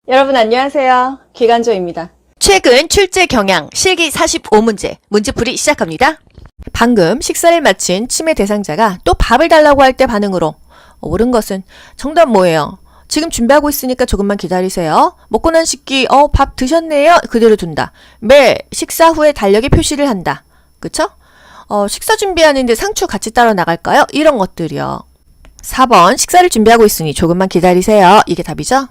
여러분 안녕하세요. 기간조입니다. 최근 출제 경향 실기 45문제 문제풀이 시작합니다. 방금 식사를 마친 치매 대상자가 또 밥을 달라고 할 때 반응으로 옳은 것은 정답 뭐예요? 지금 준비하고 있으니까 조금만 기다리세요. 먹고 난 식기 밥 드셨네요. 그대로 둔다. 매 식사 후에 달력에 표시를 한다. 그쵸? 식사 준비하는데 상추 같이 따라 나갈까요? 이런 것들이요. 4번 식사를 준비하고 있으니 조금만 기다리세요. 이게 답이죠?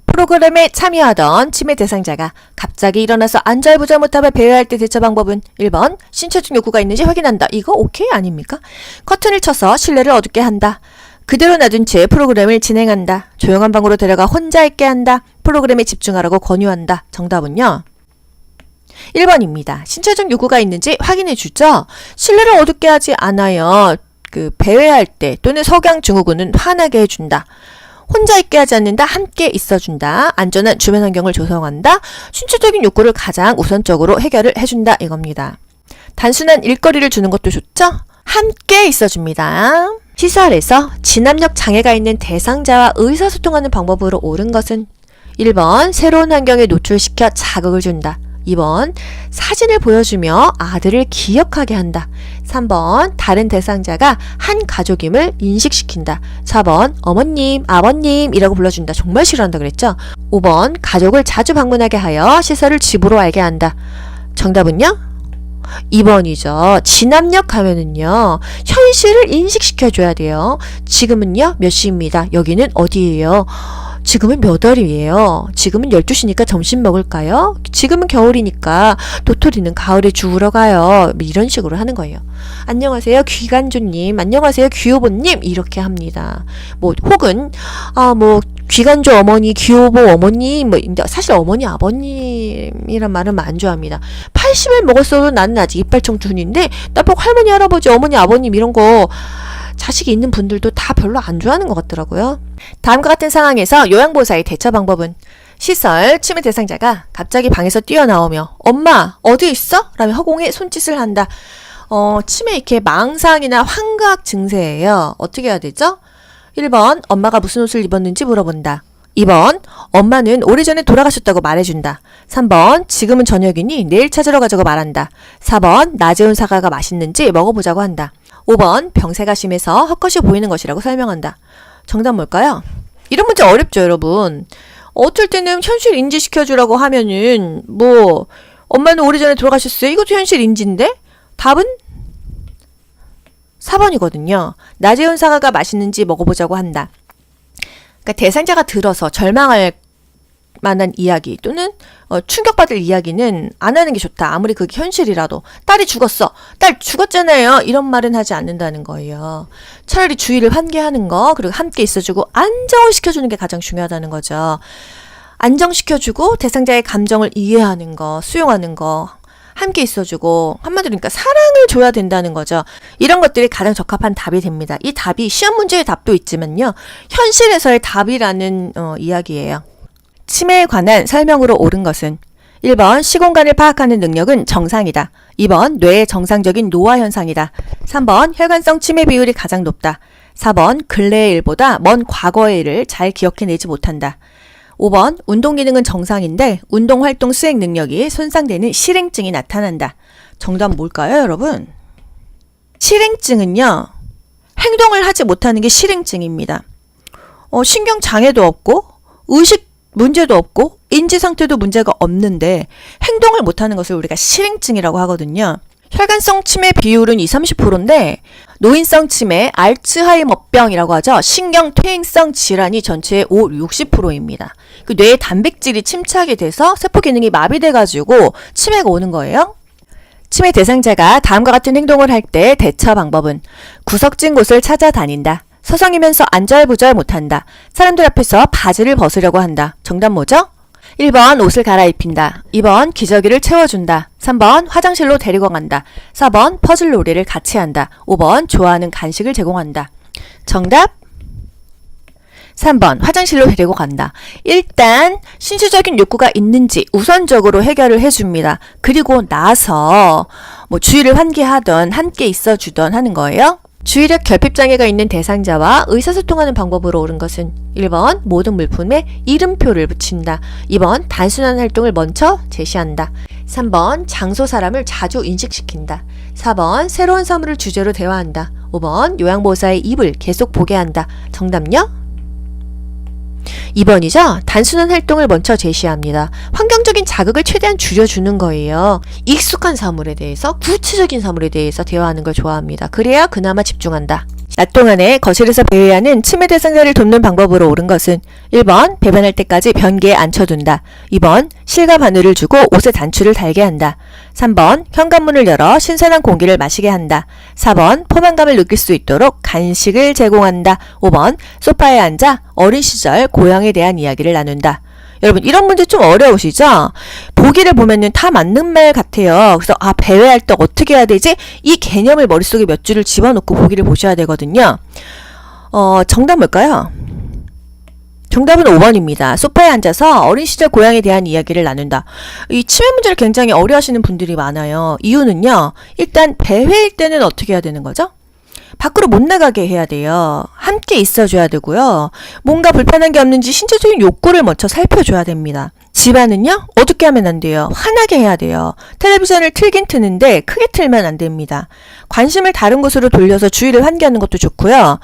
프로그램에 참여하던 치매 대상자가 갑자기 일어나서 안절부절 못하며 배회할 때 대처 방법은 1번 신체적 욕구가 있는지 확인한다. 이거 오케이 아닙니까? 커튼을 쳐서 신뢰를 어둡게 한다. 그대로 놔둔 채 프로그램을 진행한다. 조용한 방으로 데려가 혼자 있게 한다. 프로그램에 집중하라고 권유한다. 정답은요. 1번입니다. 신체적 욕구가 있는지 확인해 주죠. 신뢰를 어둡게 하지 않아요. 배회할 때 또는 석양 증후군은 화나게 해준다. 혼자 있게 하지 않는다. 함께 있어준다. 안전한 주변 환경을 조성한다. 신체적인 욕구를 가장 우선적으로 해결을 해준다. 이겁니다. 단순한 일거리를 주는 것도 좋죠? 함께 있어줍니다. 시설에서 진압력 장애가 있는 대상자와 의사소통하는 방법으로 옳은 것은 1번 새로운 환경에 노출시켜 자극을 준다. 2번 사진을 보여주며 아들을 기억하게 한다. 3번 다른 대상자가 한 가족임을 인식시킨다. 4번 어머님, 아버님이라고 불러준다. 정말 싫어한다 그랬죠? 5번 가족을 자주 방문하게 하여 시설을 집으로 알게 한다. 정답은요? 2번이죠. 진압력 하면은요. 현실을 인식시켜줘야 돼요. 지금은요 몇 시입니다. 여기는 어디예요? 지금은 몇 월이에요? 지금은 12시니까 점심 먹을까요? 지금은 겨울이니까 도토리는 가을에 주우러 가요. 이런 식으로 하는 거예요. 안녕하세요 귀간조님, 안녕하세요 귀오보님 이렇게 합니다. 혹은 귀간조 어머니, 귀오보 어머님 사실 어머니 아버님이란 말은 안 좋아합니다. 80을 먹었어도 나는 아직 이빨 청춘인데 나보고 할머니 할아버지 어머니 아버님 이런 거 자식이 있는 분들도 다 별로 안 좋아하는 것 같더라고요. 다음과 같은 상황에서 요양보호사의 대처 방법은 시설 치매 대상자가 갑자기 방에서 뛰어나오며 엄마 어디 있어? 라며 허공에 손짓을 한다. 치매 이렇게 망상이나 환각 증세예요. 어떻게 해야 되죠? 1번 엄마가 무슨 옷을 입었는지 물어본다. 2번 엄마는 오래전에 돌아가셨다고 말해준다. 3번 지금은 저녁이니 내일 찾으러 가자고 말한다. 4번 낮에 온 사과가 맛있는지 먹어보자고 한다. 5번 병세가 심해서 헛것이 보이는 것이라고 설명한다. 정답 뭘까요? 이런 문제 어렵죠 여러분. 어쩔 때는 현실 인지시켜주라고 하면은 엄마는 오래전에 돌아가셨어요. 이것도 현실 인지인데 답은 4번이거든요. 낮에 온 사과가 맛있는지 먹어보자고 한다. 그러니까 대상자가 들어서 절망할 만한 이야기 또는 충격받을 이야기는 안 하는 게 좋다. 아무리 그게 현실이라도. 딸이 죽었어. 딸 죽었잖아요. 이런 말은 하지 않는다는 거예요. 차라리 주의를 환기하는 거 그리고 함께 있어주고 안정을 시켜주는 게 가장 중요하다는 거죠. 안정시켜주고 대상자의 감정을 이해하는 거, 수용하는 거, 함께 있어주고 한마디로 그러니까 사랑을 줘야 된다는 거죠. 이런 것들이 가장 적합한 답이 됩니다. 이 답이 시험 문제의 답도 있지만요. 현실에서의 답이라는 이야기예요. 치매에 관한 설명으로 옳은 것은 1번 시공간을 파악하는 능력은 정상이다. 2번 뇌의 정상적인 노화 현상이다. 3번 혈관성 치매 비율이 가장 높다. 4번 근래의 일보다 먼 과거의 일을 잘 기억해내지 못한다. 5번 운동 기능은 정상인데 운동 활동 수행 능력이 손상되는 실행증이 나타난다. 정답 뭘까요 여러분? 실행증은요. 행동을 하지 못하는 게 실행증입니다. 신경 장애도 없고 의식 문제도 없고 인지 상태도 문제가 없는데 행동을 못하는 것을 우리가 실행증이라고 하거든요. 혈관성 치매 비율은 20-30%인데 노인성 치매, 알츠하이머병이라고 하죠. 신경퇴행성 질환이 전체의 60%입니다. 그 뇌의 단백질이 침착이 돼서 세포 기능이 마비돼가지고 치매가 오는 거예요. 치매 대상자가 다음과 같은 행동을 할 때 대처 방법은 구석진 곳을 찾아다닌다. 서성이면서 안절부절 못한다. 사람들 앞에서 바지를 벗으려고 한다. 정답 뭐죠? 1번 옷을 갈아입힌다. 2번 기저귀를 채워준다. 3번 화장실로 데리고 간다. 4번 퍼즐 놀이를 같이 한다. 5번 좋아하는 간식을 제공한다. 정답 3번 화장실로 데리고 간다. 일단 신체적인 욕구가 있는지 우선적으로 해결을 해줍니다. 그리고 나서 주의를 환기하던 함께 있어주던 하는 거예요. 주의력 결핍장애가 있는 대상자와 의사소통하는 방법으로 옳은 것은 1번 모든 물품에 이름표를 붙인다. 2번 단순한 활동을 먼저 제시한다. 3번 장소 사람을 자주 인식시킨다. 4번 새로운 사물을 주제로 대화한다. 5번 요양보호사의 입을 계속 보게 한다. 정답요? 2번이죠. 단순한 활동을 먼저 제시합니다. 환경적인 자극을 최대한 줄여주는 거예요. 익숙한 사물에 대해서, 구체적인 사물에 대해서 대화하는 걸 좋아합니다. 그래야 그나마 집중한다. 낮 동안에 거실에서 배회하는 치매 대상자를 돕는 방법으로 옳은 것은 1번 배변할 때까지 변기에 앉혀둔다. 2번 실과 바늘을 주고 옷에 단추를 달게 한다. 3번 현관문을 열어 신선한 공기를 마시게 한다. 4번 포만감을 느낄 수 있도록 간식을 제공한다. 5번 소파에 앉아 어린 시절 고향에 대한 이야기를 나눈다. 여러분 이런 문제 좀 어려우시죠? 보기를 보면은 다 맞는 말 같아요. 그래서 배회할 때 어떻게 해야 되지? 이 개념을 머릿속에 몇 줄을 집어넣고 보기를 보셔야 되거든요. 정답 뭘까요? 정답은 5번입니다. 소파에 앉아서 어린 시절 고향에 대한 이야기를 나눈다. 이 치매 문제를 굉장히 어려워하시는 분들이 많아요. 이유는요. 일단 배회일 때는 어떻게 해야 되는 거죠? 밖으로 못 나가게 해야 돼요. 함께 있어줘야 되고요. 뭔가 불편한 게 없는지 신체적인 욕구를 먼저 살펴줘야 됩니다. 집안은요? 어둡게 하면 안 돼요. 환하게 해야 돼요. 텔레비전을 틀긴 트는데 크게 틀면 안 됩니다. 관심을 다른 곳으로 돌려서 주위를 환기하는 것도 좋고요.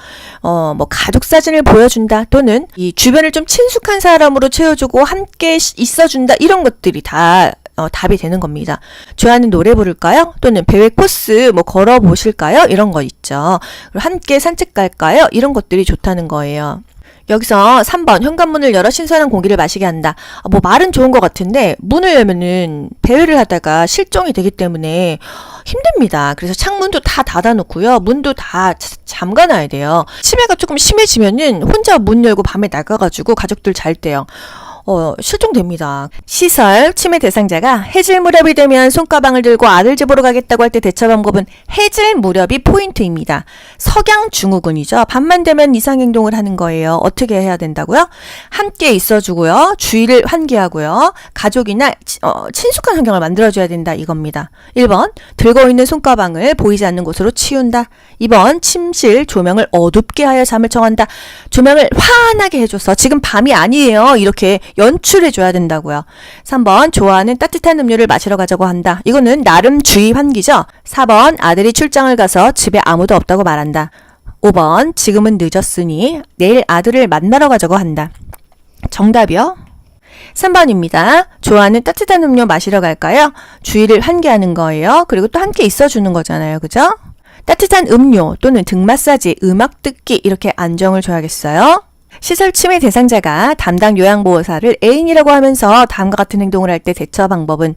가족 사진을 보여준다 또는 이 주변을 좀 친숙한 사람으로 채워주고 함께 있어준다 이런 것들이 다 답이 되는 겁니다. 좋아하는 노래 부를까요? 또는 배회 코스 걸어보실까요? 이런 거 있죠. 함께 산책 갈까요? 이런 것들이 좋다는 거예요. 여기서 3번 현관문을 열어 신선한 공기를 마시게 한다. 말은 좋은 것 같은데 문을 열면은 배회를 하다가 실종이 되기 때문에 힘듭니다. 그래서 창문도 다 닫아놓고요. 문도 다 잠가놔야 돼요. 치매가 조금 심해지면은 혼자 문 열고 밤에 나가가지고 가족들 잘 때요. 실종됩니다. 시설 치매 대상자가 해질 무렵이 되면 손가방을 들고 아들 집으로 가겠다고 할 때 대처 방법은 해질 무렵이 포인트입니다. 석양 증후군이죠. 밤만 되면 이상 행동을 하는 거예요. 어떻게 해야 된다고요? 함께 있어주고요. 주위를 환기하고요. 가족이나 친숙한 환경을 만들어줘야 된다 이겁니다. 1번 들고 있는 손가방을 보이지 않는 곳으로 치운다. 2번 침실 조명을 어둡게 하여 잠을 청한다. 조명을 환하게 해줘서 지금 밤이 아니에요. 이렇게 연출해줘야 된다고요. 3번 좋아하는 따뜻한 음료를 마시러 가자고 한다. 이거는 나름 주의 환기죠. 4번 아들이 출장을 가서 집에 아무도 없다고 말한다. 5번 지금은 늦었으니 내일 아들을 만나러 가자고 한다. 정답이요? 3번입니다. 좋아하는 따뜻한 음료 마시러 갈까요? 주위를 환기하는 거예요. 그리고 또 함께 있어주는 거잖아요. 그죠? 따뜻한 음료 또는 등 마사지, 음악 듣기 이렇게 안정을 줘야겠어요. 시설 치매 대상자가 담당 요양보호사를 애인이라고 하면서 다음과 같은 행동을 할 때 대처 방법은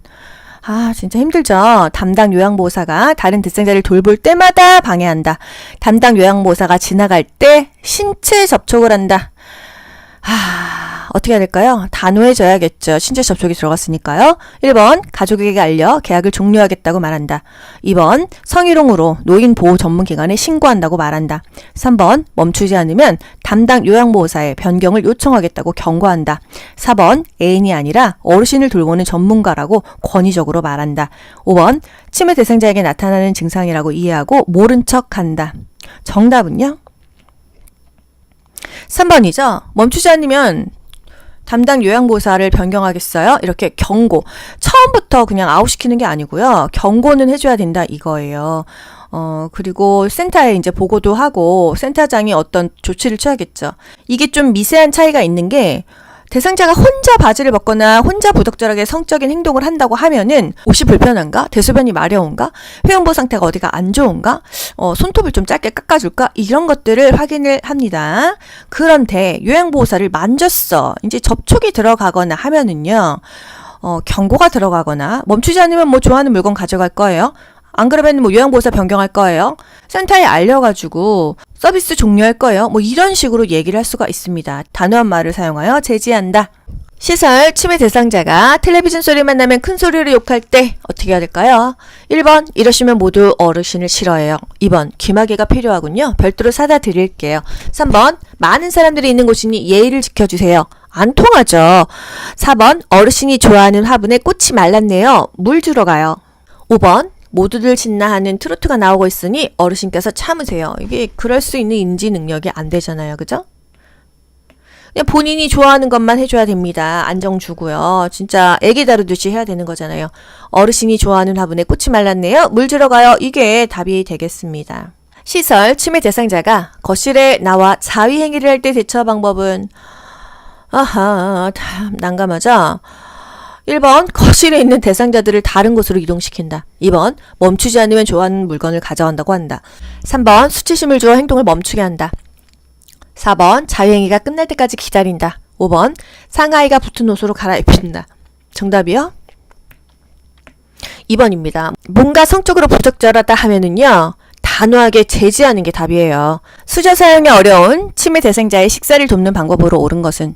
진짜 힘들죠. 담당 요양보호사가 다른 대상자를 돌볼 때마다 방해한다. 담당 요양보호사가 지나갈 때 신체 접촉을 한다. 어떻게 해야 될까요? 단호해져야겠죠. 신체 접촉이 들어갔으니까요. 1번 가족에게 알려 계약을 종료하겠다고 말한다. 2번 성희롱으로 노인 보호 전문기관에 신고한다고 말한다. 3번 멈추지 않으면 담당 요양보호사에 변경을 요청하겠다고 경고한다. 4번 애인이 아니라 어르신을 돌보는 전문가라고 권위적으로 말한다. 5번 치매 대상자에게 나타나는 증상이라고 이해하고 모른 척한다. 정답은요? 3번이죠. 멈추지 않으면 담당 요양보호사를 변경하겠어요? 이렇게 경고. 처음부터 그냥 아웃시키는 게 아니고요. 경고는 해줘야 된다 이거예요. 그리고 센터에 이제 보고도 하고 센터장이 어떤 조치를 취하겠죠. 이게 좀 미세한 차이가 있는 게 대상자가 혼자 바지를 벗거나 혼자 부적절하게 성적인 행동을 한다고 하면은 옷이 불편한가? 대소변이 마려운가? 회음부 상태가 어디가 안 좋은가? 손톱을 좀 짧게 깎아줄까? 이런 것들을 확인을 합니다. 그런데 요양보호사를 만졌어. 이제 접촉이 들어가거나 하면은요. 경고가 들어가거나 멈추지 않으면 좋아하는 물건 가져갈 거예요. 안 그러면 요양보호사 변경할 거예요. 센터에 알려가지고 서비스 종료할 거예요. 이런 식으로 얘기를 할 수가 있습니다. 단호한 말을 사용하여 제지한다. 시설 치매 대상자가 텔레비전 소리만 나면 큰 소리로 욕할 때 어떻게 해야 될까요? 1번 이러시면 모두 어르신을 싫어해요. 2번 귀마개가 필요하군요. 별도로 사다 드릴게요. 3번 많은 사람들이 있는 곳이니 예의를 지켜주세요. 안 통하죠. 4번 어르신이 좋아하는 화분에 꽃이 말랐네요. 물 주러 가요. 5번 모두들 신나 하는 트로트가 나오고 있으니 어르신께서 참으세요. 이게 그럴 수 있는 인지 능력이 안 되잖아요. 그죠? 그냥 본인이 좋아하는 것만 해줘야 됩니다. 안정 주고요. 진짜 애기 다루듯이 해야 되는 거잖아요. 어르신이 좋아하는 화분에 꽃이 말랐네요. 물 들어가요. 이게 답이 되겠습니다. 시설 치매 대상자가 거실에 나와 자위 행위를 할 때 대처 방법은 아하, 난감하죠? 1번 거실에 있는 대상자들을 다른 곳으로 이동시킨다. 2번 멈추지 않으면 좋아하는 물건을 가져간다고 한다. 3번 수치심을 주어 행동을 멈추게 한다. 4번 자유행위가 끝날 때까지 기다린다. 5번 상하이가 붙은 옷으로 갈아입힌다. 정답이요? 2번입니다. 뭔가 성적으로 부적절하다 하면은요. 단호하게 제지하는 게 답이에요. 수저 사용이 어려운 치매 대상자의 식사를 돕는 방법으로 옳은 것은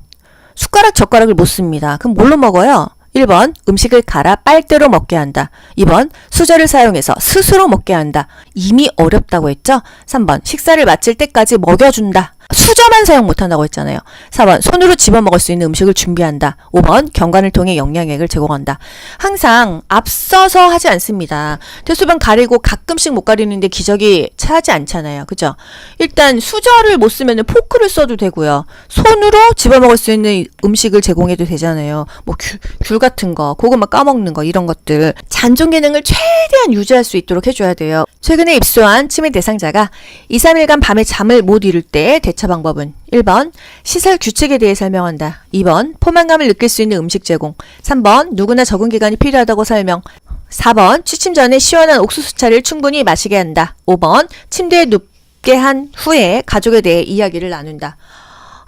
숟가락 젓가락을 못 씁니다. 그럼 뭘로 먹어요? 1번 음식을 갈아 빨대로 먹게 한다. 2번 수저를 사용해서 스스로 먹게 한다. 이미 어렵다고 했죠? 3번 식사를 마칠 때까지 먹여준다. 수저만 사용 못한다고 했잖아요. 4번 손으로 집어먹을 수 있는 음식을 준비한다. 5번 경관을 통해 영양액을 제공한다. 항상 앞서서 하지 않습니다. 대소변 가리고 가끔씩 못 가리는데 기적이 차지 않잖아요. 그죠? 일단 수저를 못 쓰면 포크를 써도 되고요. 손으로 집어먹을 수 있는 음식을 제공해도 되잖아요. 뭐 귤 같은 거, 고구마 까먹는 거 이런 것들 잔존 기능을 최대한 유지할 수 있도록 해줘야 돼요. 최근에 입소한 치매 대상자가 2, 3일간 밤에 잠을 못 이룰 때 대처 방법은 1번 시설 규칙에 대해 설명한다. 2번 포만감을 느낄 수 있는 음식 제공. 3번 누구나 적응 기간이 필요하다고 설명. 4번 취침 전에 시원한 옥수수차를 충분히 마시게 한다. 5번 침대에 눕게 한 후에 가족에 대해 이야기를 나눈다.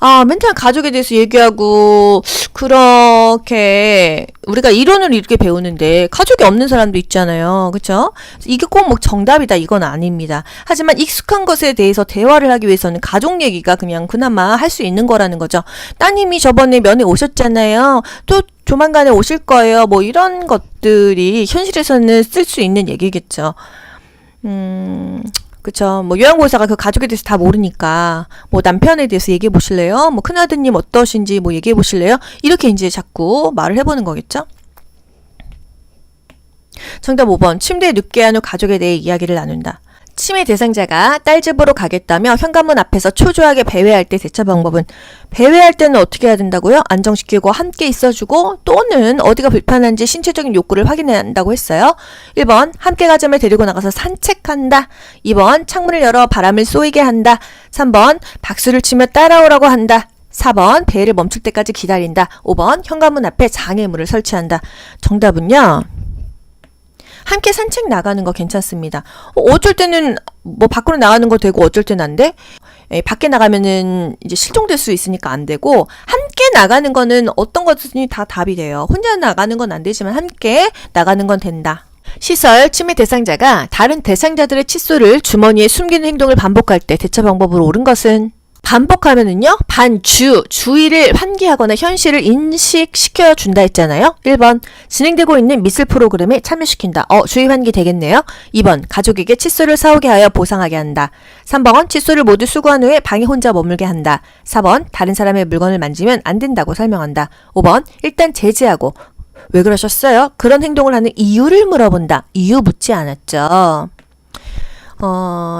맨날 가족에 대해서 얘기하고 그렇게 우리가 이론을 이렇게 배우는데 가족이 없는 사람도 있잖아요. 그렇죠? 이게 꼭 뭐 정답이다 이건 아닙니다. 하지만 익숙한 것에 대해서 대화를 하기 위해서는 가족 얘기가 그냥 그나마 할 수 있는 거라는 거죠. 따님이 저번에 면회 오셨잖아요. 또 조만간에 오실 거예요. 뭐 이런 것들이 현실에서는 쓸 수 있는 얘기겠죠. 그쵸. 뭐 요양보호사가 그 가족에 대해서 다 모르니까 뭐 남편에 대해서 얘기해 보실래요? 뭐 큰아드님 어떠신지 뭐 얘기해 보실래요? 이렇게 이제 자꾸 말을 해보는 거겠죠. 정답 5번 침대에 눕게 한 후 가족에 대해 이야기를 나눈다. 치매 대상자가 딸 집으로 가겠다며 현관문 앞에서 초조하게 배회할 때 대처 방법은 배회할 때는 어떻게 해야 된다고요? 안정시키고 함께 있어주고 또는 어디가 불편한지 신체적인 욕구를 확인한다고 했어요. 1번 함께 가자며 데리고 나가서 산책한다. 2번 창문을 열어 바람을 쏘이게 한다. 3번 박수를 치며 따라오라고 한다. 4번 배를 멈출 때까지 기다린다. 5번 현관문 앞에 장애물을 설치한다. 정답은요. 함께 산책 나가는 거 괜찮습니다. 어쩔 때는 뭐 밖으로 나가는 거 되고 어쩔 때는 안 돼? 밖에 나가면은 이제 실종될 수 있으니까 안 되고 함께 나가는 거는 어떤 것이든 다 답이 돼요. 혼자 나가는 건 안 되지만 함께 나가는 건 된다. 시설 치매 대상자가 다른 대상자들의 칫솔을 주머니에 숨기는 행동을 반복할 때 대처 방법으로 옳은 것은 반복하면은요, 주의를 환기하거나 현실을 인식시켜 준다 했잖아요. 1번, 진행되고 있는 미술 프로그램에 참여시킨다. 주의 환기 되겠네요. 2번, 가족에게 칫솔을 사오게 하여 보상하게 한다. 3번, 칫솔을 모두 수거한 후에 방에 혼자 머물게 한다. 4번, 다른 사람의 물건을 만지면 안 된다고 설명한다. 5번, 일단 제지하고, 왜 그러셨어요? 그런 행동을 하는 이유를 물어본다. 이유 묻지 않았죠.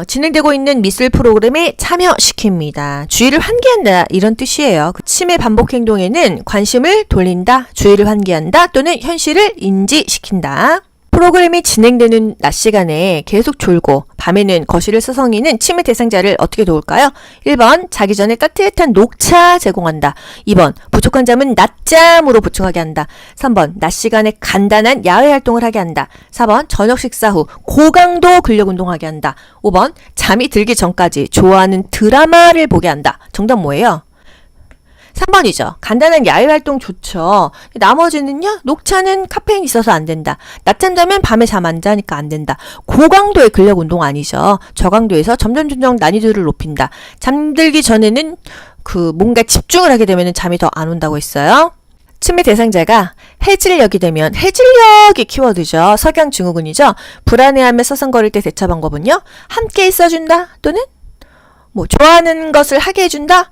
진행되고 있는 미술 프로그램에 참여시킵니다. 주의를 환기한다 이런 뜻이에요. 치매 반복 행동에는 관심을 돌린다, 주의를 환기한다 또는 현실을 인지시킨다. 프로그램이 진행되는 낮 시간에 계속 졸고 밤에는 거실을 서성이는 치매 대상자를 어떻게 도울까요? 1번 자기 전에 따뜻한 녹차 제공한다. 2번 부족한 잠은 낮잠으로 보충하게 한다. 3번 낮 시간에 간단한 야외 활동을 하게 한다. 4번 저녁 식사 후 고강도 근력 운동하게 한다. 5번 잠이 들기 전까지 좋아하는 드라마를 보게 한다. 정답 뭐예요? 3번이죠. 간단한 야외 활동 좋죠. 나머지는요. 녹차는 카페인 있어서 안 된다. 낮잠 자면 밤에 잠 안 자니까 안 된다. 고강도의 근력 운동 아니죠. 저강도에서 점점 난이도를 높인다. 잠들기 전에는 뭔가 집중을 하게 되면 잠이 더 안 온다고 했어요. 치매 대상자가 해질녘이 되면 해질녘이 키워드죠. 석양증후군이죠. 불안해하며 서성거릴 때 대처 방법은요. 함께 있어준다 또는 뭐 좋아하는 것을 하게 해준다.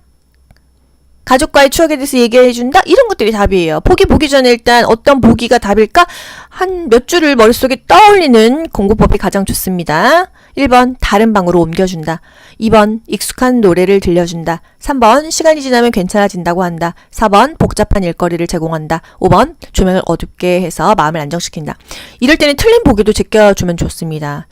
가족과의 추억에 대해서 얘기해준다? 이런 것들이 답이에요. 보기 전에 일단 어떤 보기가 답일까? 한 몇 줄을 머릿속에 떠올리는 공부법이 가장 좋습니다. 1번 다른 방으로 옮겨준다. 2번 익숙한 노래를 들려준다. 3번 시간이 지나면 괜찮아진다고 한다. 4번 복잡한 일거리를 제공한다. 5번 조명을 어둡게 해서 마음을 안정시킨다. 이럴 때는 틀린 보기도 제껴주면 좋습니다.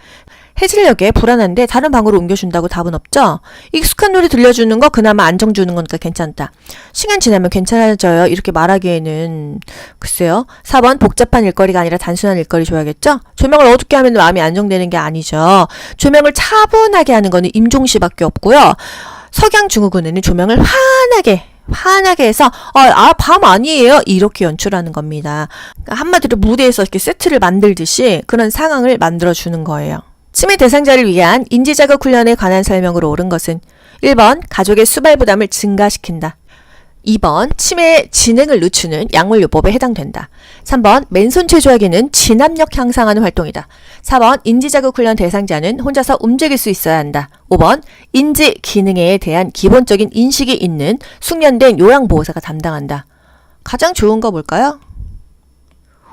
해질녘에 불안한데 다른 방으로 옮겨준다고 답은 없죠? 익숙한 노래 들려주는 거 그나마 안정 주는 거니까 괜찮다. 시간 지나면 괜찮아져요. 이렇게 말하기에는 글쎄요. 4번 복잡한 일거리가 아니라 단순한 일거리 줘야겠죠? 조명을 어둡게 하면 마음이 안정되는 게 아니죠. 조명을 차분하게 하는 거는 임종시밖에 없고요. 석양증후군에는 조명을 환하게 해서 밤 아니에요 이렇게 연출하는 겁니다. 그러니까 한마디로 무대에서 이렇게 세트를 만들듯이 그런 상황을 만들어주는 거예요. 치매 대상자를 위한 인지자극 훈련에 관한 설명으로 옳은 것은 1번 가족의 수발 부담을 증가시킨다. 2번 치매의 진행을 늦추는 약물요법에 해당된다. 3번 맨손 체조하기는 진압력 향상하는 활동이다. 4번 인지자극 훈련 대상자는 혼자서 움직일 수 있어야 한다. 5번 인지 기능에 대한 기본적인 인식이 있는 숙련된 요양보호사가 담당한다. 가장 좋은 거 뭘까요?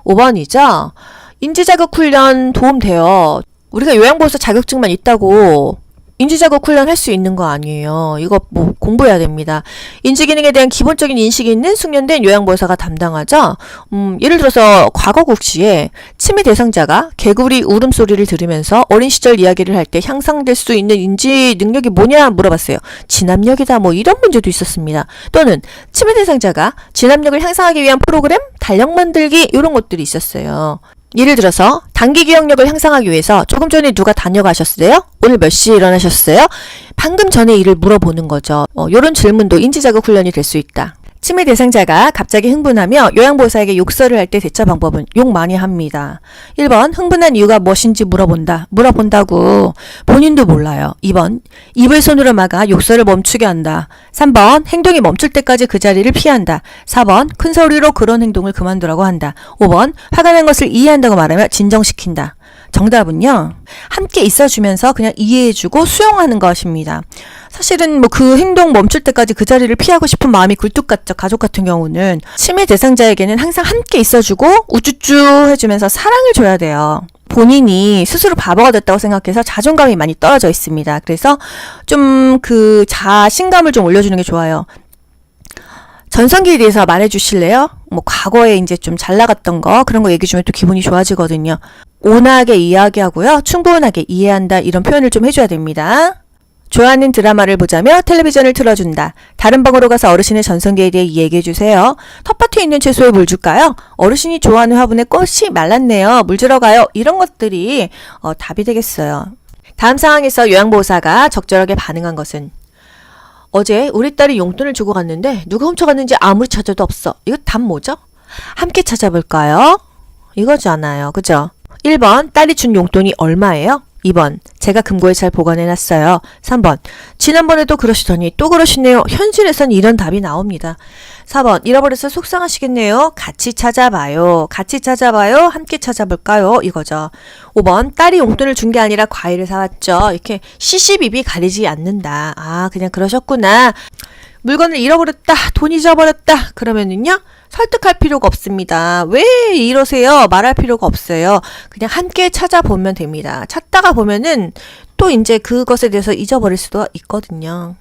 5번이죠. 인지자극 훈련 도움돼요. 우리가 요양보호사 자격증만 있다고 인지자극 훈련 할 수 있는 거 아니에요. 이거 뭐 공부해야 됩니다. 인지기능에 대한 기본적인 인식이 있는 숙련된 요양보호사가 담당하죠. 예를 들어서 과거국시에 치매 대상자가 개구리 울음소리를 들으면서 어린 시절 이야기를 할 때 향상될 수 있는 인지 능력이 뭐냐 물어봤어요. 진압력이다 뭐 이런 문제도 있었습니다. 또는 치매 대상자가 진압력을 향상하기 위한 프로그램, 달력 만들기 이런 것들이 있었어요. 예를 들어서 단기 기억력을 향상하기 위해서 조금 전에 누가 다녀가셨어요? 오늘 몇 시에 일어나셨어요? 방금 전에 일을 물어보는 거죠. 이런 질문도 인지자극 훈련이 될 수 있다. 치매 대상자가 갑자기 흥분하며 요양보호사에게 욕설을 할 때 대처 방법은 욕 많이 합니다. 1번 흥분한 이유가 무엇인지 물어본다고 본인도 몰라요. 2번 입을 손으로 막아 욕설을 멈추게 한다. 3번 행동이 멈출 때까지 그 자리를 피한다. 4번 큰 소리로 그런 행동을 그만두라고 한다. 5번 화가 난 것을 이해한다고 말하며 진정시킨다. 정답은요. 함께 있어주면서 그냥 이해해주고 수용하는 것입니다. 사실은 뭐 그 행동 멈출 때까지 그 자리를 피하고 싶은 마음이 굴뚝 같죠. 가족 같은 경우는 치매 대상자에게는 항상 함께 있어주고 우쭈쭈 해주면서 사랑을 줘야 돼요. 본인이 스스로 바보가 됐다고 생각해서 자존감이 많이 떨어져 있습니다. 그래서 좀 그 자신감을 좀 올려주는 게 좋아요. 전성기에 대해서 말해주실래요? 뭐 과거에 이제 좀 잘 나갔던 거 그런 거 얘기해주면 또 기분이 좋아지거든요. 온화하게 이야기하고요. 충분하게 이해한다 이런 표현을 좀 해줘야 됩니다. 좋아하는 드라마를 보자며 텔레비전을 틀어준다. 다른 방으로 가서 어르신의 전성기에 대해 이야기해주세요. 텃밭에 있는 채소에 물 줄까요? 어르신이 좋아하는 화분에 꽃이 말랐네요. 물 주러 가요. 이런 것들이 답이 되겠어요. 다음 상황에서 요양보호사가 적절하게 반응한 것은 어제 우리 딸이 용돈을 주고 갔는데 누가 훔쳐갔는지 아무리 찾아도 없어. 이거 답 뭐죠? 함께 찾아볼까요? 이거잖아요. 그죠? 1번 딸이 준 용돈이 얼마예요? 2번 제가 금고에 잘 보관해놨어요. 3번 지난번에도 그러시더니 또 그러시네요. 현실에선 이런 답이 나옵니다. 4번 잃어버려서 속상하시겠네요. 같이 찾아봐요. 함께 찾아볼까요? 이거죠. 5번 딸이 용돈을 준 게 아니라 과일을 사왔죠. 이렇게 시시비비 가리지 않는다. 아 그냥 그러셨구나. 물건을 잃어버렸다. 돈 잊어버렸다. 그러면은요. 설득할 필요가 없습니다. 왜 이러세요? 말할 필요가 없어요. 그냥 함께 찾아보면 됩니다. 찾다가 보면은 또 이제 그것에 대해서 잊어버릴 수도 있거든요.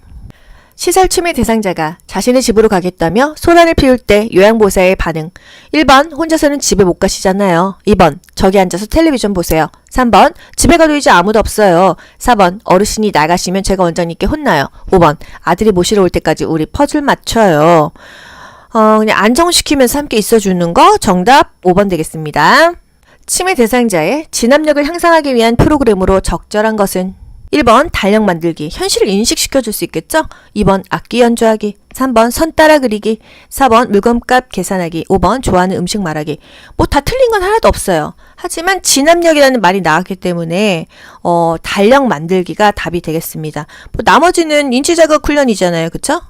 시설 치매 대상자가 자신의 집으로 가겠다며 소란을 피울 때 요양보호사의 반응. 1번 혼자서는 집에 못 가시잖아요. 2번 저기 앉아서 텔레비전 보세요. 3번 집에 가도 이제 아무도 없어요. 4번 어르신이 나가시면 제가 원장님께 혼나요. 5번 아들이 모시러 올 때까지 우리 퍼즐 맞춰요. 그냥 안정시키면서 함께 있어주는 거 정답 5번 되겠습니다. 치매 대상자의 진압력을 향상하기 위한 프로그램으로 적절한 것은 1번 달력 만들기, 현실을 인식시켜줄 수 있겠죠? 2번 악기 연주하기, 3번 선 따라 그리기, 4번 물건값 계산하기, 5번 좋아하는 음식 말하기. 뭐 다 틀린 건 하나도 없어요. 하지만 진압력이라는 말이 나왔기 때문에 달력 만들기가 답이 되겠습니다. 뭐 나머지는 인지자극 훈련이잖아요. 그쵸?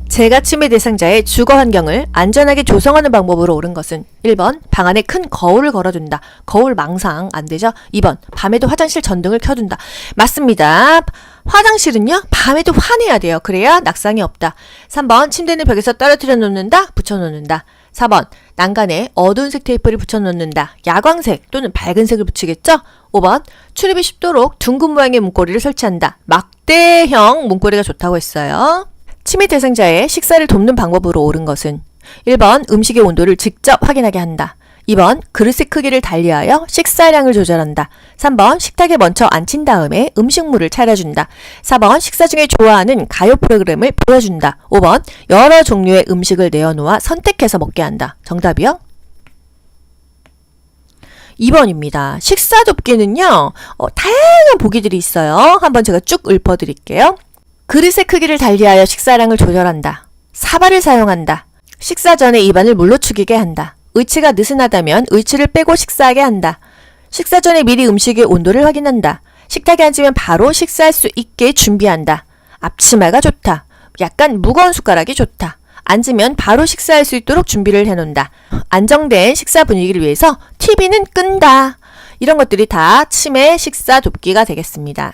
제가 치매 대상자의 주거 환경을 안전하게 조성하는 방법으로 옳은 것은 1번 방 안에 큰 거울을 걸어둔다. 거울 망상 안 되죠? 2번 밤에도 화장실 전등을 켜둔다. 맞습니다. 화장실은요 밤에도 환해야 돼요. 그래야 낙상이 없다. 3번 침대는 벽에서 떨어뜨려 놓는다. 붙여놓는다. 4번 난간에 어두운색 테이프를 붙여놓는다. 야광색 또는 밝은색을 붙이겠죠? 5번 출입이 쉽도록 둥근 모양의 문고리를 설치한다. 막대형 문고리가 좋다고 했어요. 치매 대상자의 식사를 돕는 방법으로 옳은 것은 1번 음식의 온도를 직접 확인하게 한다. 2번 그릇의 크기를 달리하여 식사량을 조절한다. 3번 식탁에 먼저 앉힌 다음에 음식물을 차려준다. 4번 식사 중에 좋아하는 가요 프로그램을 보여준다. 5번 여러 종류의 음식을 내어놓아 선택해서 먹게 한다. 정답이요? 2번입니다. 식사 돕기는요. 다양한 보기들이 있어요. 한번 제가 쭉 읊어드릴게요. 그릇의 크기를 달리하여 식사량을 조절한다. 사발을 사용한다. 식사 전에 입안을 물로 축이게 한다. 의치가 느슨하다면 의치를 빼고 식사하게 한다. 식사 전에 미리 음식의 온도를 확인한다. 식탁에 앉으면 바로 식사할 수 있게 준비한다. 앞치마가 좋다. 약간 무거운 숟가락이 좋다. 앉으면 바로 식사할 수 있도록 준비를 해놓는다. 안정된 식사 분위기를 위해서 TV는 끈다. 이런 것들이 다 치매 식사 돕기가 되겠습니다.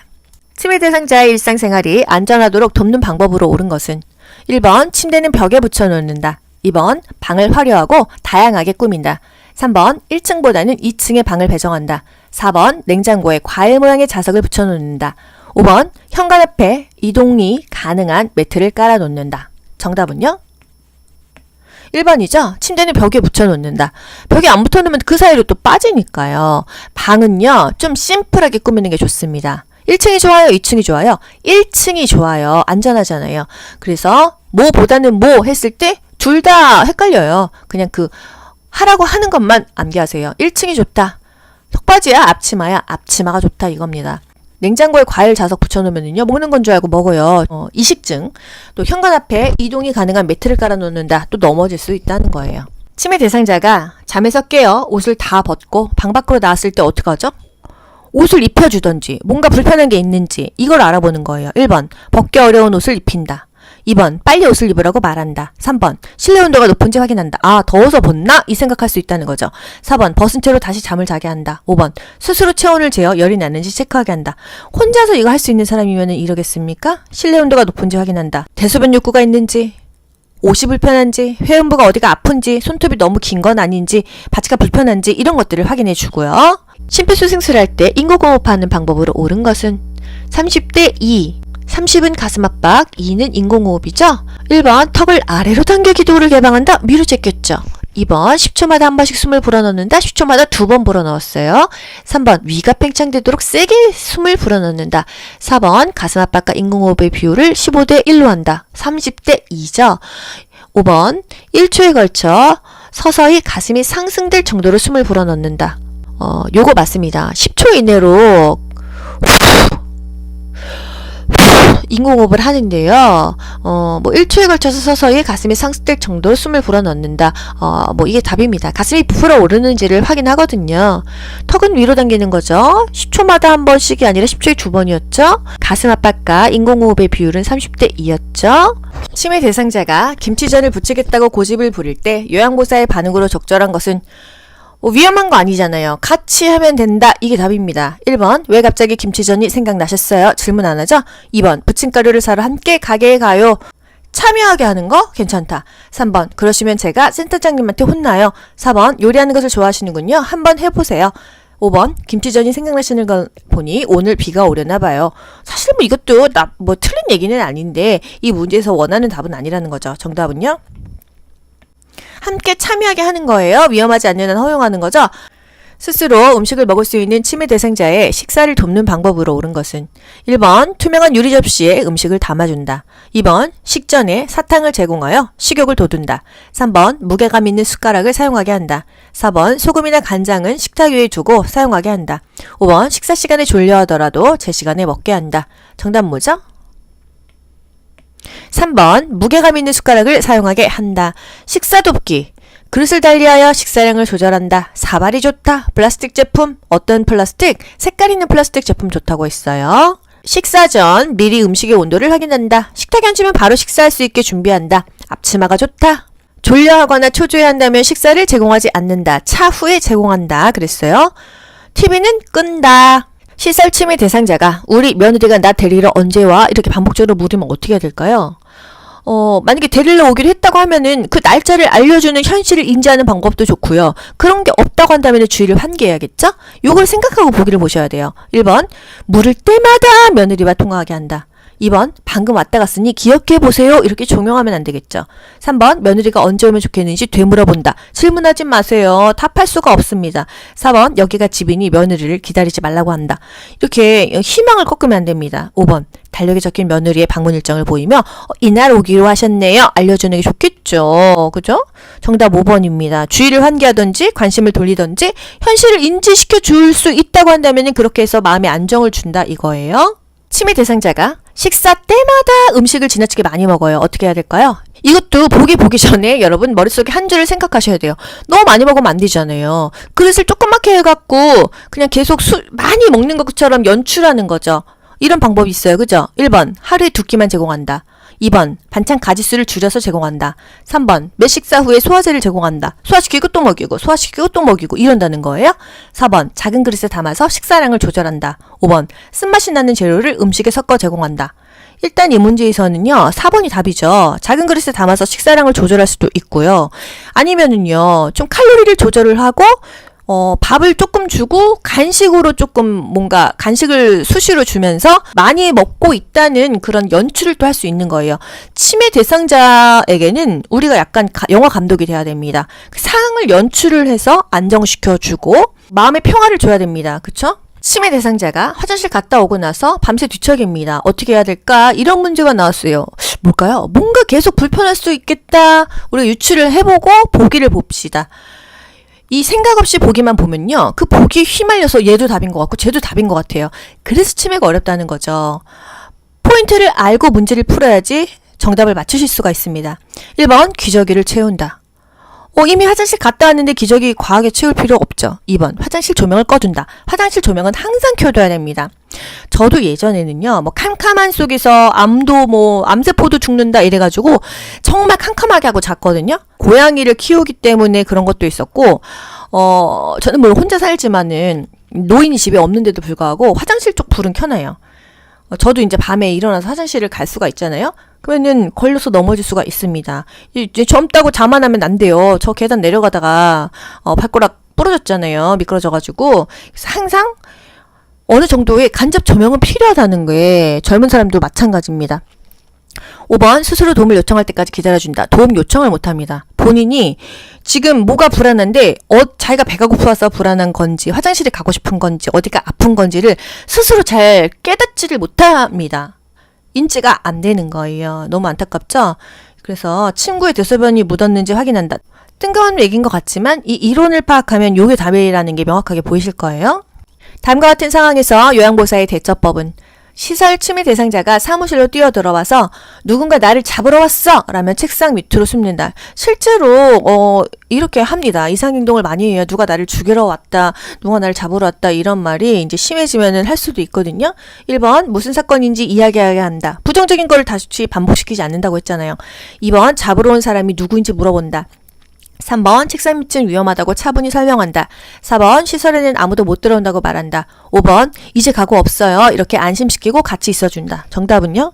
치매 대상자의 일상생활이 안전하도록 돕는 방법으로 옳은 것은 1번 침대는 벽에 붙여놓는다. 2번 방을 화려하고 다양하게 꾸민다. 3번 1층보다는 2층에 방을 배정한다. 4번 냉장고에 과일 모양의 자석을 붙여놓는다. 5번 현관 앞에 이동이 가능한 매트를 깔아놓는다. 정답은요? 1번이죠. 침대는 벽에 붙여놓는다. 벽에 안 붙여놓으면 그 사이로 또 빠지니까요. 방은요 좀 심플하게 꾸미는 게 좋습니다. 1층이 좋아요? 2층이 좋아요? 1층이 좋아요. 안전하잖아요. 그래서 뭐보다는 뭐 했을 때 둘 다 헷갈려요. 그냥 하라고 하는 것만 암기하세요. 1층이 좋다. 속바지야? 앞치마야? 앞치마가 좋다 이겁니다. 냉장고에 과일 자석 붙여놓으면요 먹는 건 줄 알고 먹어요. 이식증. 또 현관 앞에 이동이 가능한 매트를 깔아놓는다. 또 넘어질 수 있다는 거예요. 치매 대상자가 잠에서 깨어 옷을 다 벗고 방 밖으로 나왔을 때 어떡하죠? 옷을 입혀주던지 뭔가 불편한 게 있는지 이걸 알아보는 거예요. 1번 벗기 어려운 옷을 입힌다. 2번 빨리 옷을 입으라고 말한다. 3번 실내 온도가 높은지 확인한다. 아 더워서 벗나? 이 생각할 수 있다는 거죠. 4번 벗은 채로 다시 잠을 자게 한다. 5번 스스로 체온을 재어 열이 나는지 체크하게 한다. 혼자서 이거 할 수 있는 사람이면 이러겠습니까? 실내 온도가 높은지 확인한다. 대소변 욕구가 있는지, 옷이 불편한지, 회음부가 어디가 아픈지, 손톱이 너무 긴 건 아닌지, 바지가 불편한지 이런 것들을 확인해 주고요. 심폐소생술을 할 때 인공호흡하는 방법으로 옳은 것은 30대 2, 30은 가슴 압박, 2는 인공호흡이죠. 1번 턱을 아래로 당겨 기도를 개방한다. 위로 제꼈죠. 2번 10초마다 한 번씩 숨을 불어넣는다. 10초마다 2번 불어넣었어요. 3번 위가 팽창되도록 세게 숨을 불어넣는다. 4번 가슴 압박과 인공호흡의 비율을 15대 1로 한다. 30대 2죠. 5번 1초에 걸쳐 서서히 가슴이 상승될 정도로 숨을 불어넣는다. 요거 맞습니다. 10초 이내로 인공호흡을 하는데요. 뭐 1초에 걸쳐서 서서히 가슴이 상승될 정도로 숨을 불어넣는다. 뭐 이게 답입니다. 가슴이 부풀어 오르는지를 확인하거든요. 턱은 위로 당기는 거죠. 10초마다 한 번씩이 아니라 10초에 2번이었죠. 가슴 압박과 인공호흡의 비율은 30대 2였죠. 치매 대상자가 김치전을 부치겠다고 고집을 부릴 때 요양보사의 반응으로 적절한 것은 위험한 거 아니잖아요. 같이 하면 된다. 이게 답입니다. 1번 왜 갑자기 김치전이 생각나셨어요? 질문 안 하죠? 2번 부침가루를 사러 함께 가게에 가요. 참여하게 하는 거 괜찮다. 3번 그러시면 제가 센터장님한테 혼나요. 4번 요리하는 것을 좋아하시는군요. 한번 해보세요. 5번 김치전이 생각나시는 걸 보니 오늘 비가 오려나 봐요. 사실 뭐 이것도 틀린 얘기는 아닌데 이 문제에서 원하는 답은 아니라는 거죠. 정답은요? 함께 참여하게 하는 거예요. 위험하지 않는 한 허용하는 거죠. 스스로 음식을 먹을 수 있는 치매 대상자의 식사를 돕는 방법으로 옳은 것은 1번 투명한 유리 접시에 음식을 담아준다. 2번 식전에 사탕을 제공하여 식욕을 돋운다. 3번 무게감 있는 숟가락을 사용하게 한다. 4번 소금이나 간장은 식탁 위에 두고 사용하게 한다. 5번 식사 시간에 졸려하더라도 제 시간에 먹게 한다. 정답 뭐죠? 3번 무게감 있는 숟가락을 사용하게 한다. 식사 돕기. 그릇을 달리하여 식사량을 조절한다. 사발이 좋다. 플라스틱 제품. 어떤 플라스틱? 색깔 있는 플라스틱 제품 좋다고 했어요. 식사 전 미리 음식의 온도를 확인한다. 식탁에 앉으면 바로 식사할 수 있게 준비한다. 앞치마가 좋다. 졸려하거나 초조해한다면 식사를 제공하지 않는다. 차후에 제공한다. 그랬어요. TV는 끈다. 시설 침해 대상자가 우리 며느리가 나 데리러 언제 와? 이렇게 반복적으로 물으면 어떻게 해야 될까요? 만약에 데리러 오기로 했다고 하면은 그 날짜를 알려주는 현실을 인지하는 방법도 좋고요. 그런 게 없다고 한다면 주의를 환기해야겠죠? 요걸 생각하고 보기를 보셔야 돼요. 1번, 물을 때마다 며느리와 통화하게 한다. 2번, 방금 왔다 갔으니 기억해보세요. 이렇게 종용하면 안 되겠죠. 3번, 며느리가 언제 오면 좋겠는지 되물어본다. 질문하지 마세요. 답할 수가 없습니다. 4번, 여기가 집이니 며느리를 기다리지 말라고 한다. 이렇게 희망을 꺾으면 안 됩니다. 5번, 달력에 적힌 며느리의 방문 일정을 보이며 이날 오기로 하셨네요. 알려주는 게 좋겠죠. 그죠? 정답 5번입니다. 주의를 환기하든지 관심을 돌리든지 현실을 인지시켜 줄 수 있다고 한다면 그렇게 해서 마음의 안정을 준다 이거예요. 치매 대상자가 식사 때마다 음식을 지나치게 많이 먹어요. 어떻게 해야 될까요? 이것도 보기 전에 여러분 머릿속에 한 줄을 생각하셔야 돼요. 너무 많이 먹으면 안 되잖아요. 그릇을 조그맣게 해갖고 그냥 계속 많이 먹는 것처럼 연출하는 거죠. 이런 방법이 있어요. 그죠? 1번, 하루에 2끼만 제공한다. 2번, 반찬 가지수를 줄여서 제공한다. 3번, 매 식사 후에 소화제를 제공한다. 소화시키고 또 먹이고 소화시키고 또 먹이고 이런다는 거예요. 4번, 작은 그릇에 담아서 식사량을 조절한다. 5번, 쓴맛이 나는 재료를 음식에 섞어 제공한다. 일단 이 문제에서는요, 4번이 답이죠. 작은 그릇에 담아서 식사량을 조절할 수도 있고요. 아니면은요, 좀 칼로리를 조절을 하고 밥을 조금 주고 간식으로 조금 뭔가 간식을 수시로 주면서 많이 먹고 있다는 그런 연출을 또 할 수 있는 거예요. 치매 대상자에게는 우리가 약간 영화 감독이 돼야 됩니다. 그 상황을 연출을 해서 안정시켜주고 마음의 평화를 줘야 됩니다. 그쵸? 치매 대상자가 화장실 갔다 오고 나서 밤새 뒤척입니다. 어떻게 해야 될까? 이런 문제가 나왔어요. 뭘까요? 뭔가 계속 불편할 수 있겠다. 우리가 유추를 해보고 보기를 봅시다. 이 생각 없이 보기만 보면요. 그 보기에 휘말려서 얘도 답인 것 같고 쟤도 답인 것 같아요. 그래서 치매가 어렵다는 거죠. 포인트를 알고 문제를 풀어야지 정답을 맞추실 수가 있습니다. 1번, 기저귀를 채운다. 이미 화장실 갔다 왔는데 기저귀 과하게 채울 필요 없죠. 2번, 화장실 조명을 꺼둔다. 화장실 조명은 항상 켜둬야 됩니다. 저도 예전에는요, 캄캄한 속에서 암세포도 죽는다 이래가지고 정말 캄캄하게 하고 잤거든요. 고양이를 키우기 때문에 그런 것도 있었고, 저는 물론 혼자 살지만은 노인이 집에 없는데도 불구하고 화장실 쪽 불은 켜놔요. 저도 이제 밤에 일어나서 화장실을 갈 수가 있잖아요. 그러면은 걸려서 넘어질 수가 있습니다. 이제 젊다고 잠 안 하면 안 돼요. 저 계단 내려가다가 발가락 부러졌잖아요. 미끄러져가지고. 그래서 항상 어느 정도의 간접 조명은 필요하다는 거에 젊은 사람도 마찬가지입니다. 5번, 스스로 도움을 요청할 때까지 기다려준다. 도움 요청을 못합니다. 본인이 지금 뭐가 불안한데 자기가 배가 고파서 불안한 건지 화장실에 가고 싶은 건지 어디가 아픈 건지를 스스로 잘 깨닫지를 못합니다. 인지가 안 되는 거예요. 너무 안타깝죠? 그래서 친구의 대소변이 묻었는지 확인한다. 뜬금없는 얘기인 것 같지만 이 이론을 파악하면 요게 답이라는 게 명확하게 보이실 거예요. 다음과 같은 상황에서 요양보호사의 대처법은 시설 치매 대상자가 사무실로 뛰어들어와서 누군가 나를 잡으러 왔어! 라며 책상 밑으로 숨는다. 실제로 이렇게 합니다. 이상행동을 많이 해요. 누가 나를 죽이러 왔다, 누가 나를 잡으러 왔다 이런 말이 이제 심해지면은 할 수도 있거든요. 1번, 무슨 사건인지 이야기하게 한다. 부정적인 걸 다시 반복시키지 않는다고 했잖아요. 2번, 잡으러 온 사람이 누구인지 물어본다. 3번, 책상 밑은 위험하다고 차분히 설명한다. 4번, 시설에는 아무도 못 들어온다고 말한다. 5번, 이제 가고 없어요. 이렇게 안심시키고 같이 있어준다. 정답은요?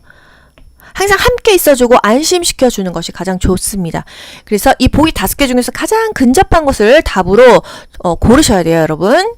항상 함께 있어주고 안심시켜주는 것이 가장 좋습니다. 그래서 이 보기 5개 중에서 가장 근접한 것을 답으로 고르셔야 돼요, 여러분.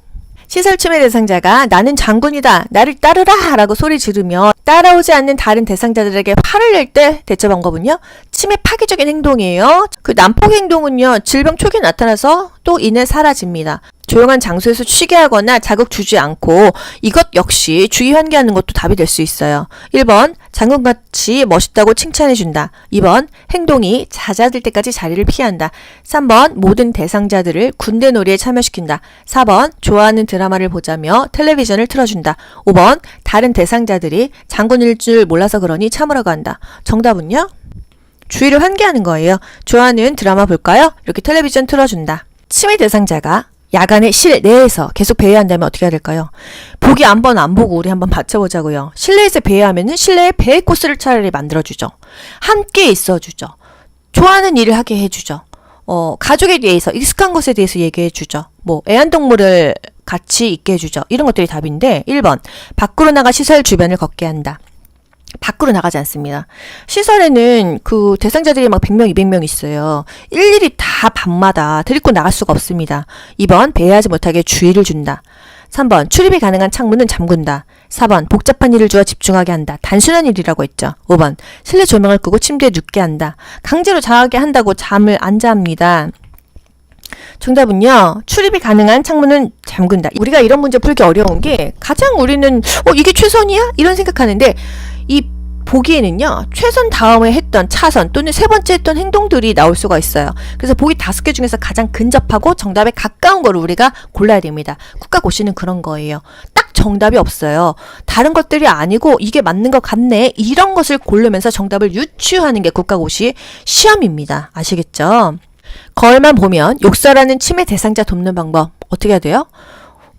시설 치매 대상자가 나는 장군이다, 나를 따르라 라고 소리 지르며 따라오지 않는 다른 대상자들에게 화를 낼 때 대처 방법은요, 치매 파괴적인 행동이에요. 그 난폭 행동은요, 질병 초기에 나타나서 또 이내 사라집니다. 조용한 장소에서 쉬게 하거나 자극 주지 않고 이것 역시 주의 환기하는 것도 답이 될 수 있어요. 1번, 장군같이 멋있다고 칭찬해준다. 2번, 행동이 잦아들 때까지 자리를 피한다. 3번, 모든 대상자들을 군대 놀이에 참여시킨다. 4번, 좋아하는 드라마를 보자며 텔레비전을 틀어준다. 5번, 다른 대상자들이 장군일 줄 몰라서 그러니 참으라고 한다. 정답은요? 주의를 환기하는 거예요. 좋아하는 드라마 볼까요? 이렇게 텔레비전 틀어준다. 치매 대상자가 야간에 실내에서 계속 배회한다면 어떻게 해야 될까요? 보기 한 번 안 보고 우리 한번 맞춰보자고요. 실내에서 배회하면은 실내에 배회 코스를 차라리 만들어주죠. 함께 있어주죠. 좋아하는 일을 하게 해주죠. 가족에 대해서 익숙한 것에 대해서 얘기해주죠. 뭐 애완동물을 같이 있게 해주죠. 이런 것들이 답인데 1번 밖으로 나가 시설 주변을 걷게 한다. 밖으로 나가지 않습니다. 시설에는 그 대상자들이 막 100명, 200명 있어요. 일일이 다 밤마다 데리고 나갈 수가 없습니다. 2번 배회하지 못하게 주의를 준다. 3번 출입이 가능한 창문은 잠근다. 4번 복잡한 일을 주어 집중하게 한다. 단순한 일이라고 했죠. 5번 실내 조명을 끄고 침대에 눕게 한다. 강제로 자게 한다고 잠을 안 잡니다. 정답은요. 출입이 가능한 창문은 잠근다. 우리가 이런 문제 풀기 어려운 게 가장 우리는 이게 최선이야? 이런 생각하는데 이 보기에는요. 최선 다음에 했던 차선 또는 세 번째 했던 행동들이 나올 수가 있어요. 그래서 보기 5개 중에서 가장 근접하고 정답에 가까운 거를 우리가 골라야 됩니다. 국가고시는 그런 거예요. 딱 정답이 없어요. 다른 것들이 아니고 이게 맞는 것 같네. 이런 것을 고르면서 정답을 유추하는 게 국가고시 시험입니다. 아시겠죠? 거울만 보면 욕설하는 치매 대상자 돕는 방법 어떻게 해야 돼요?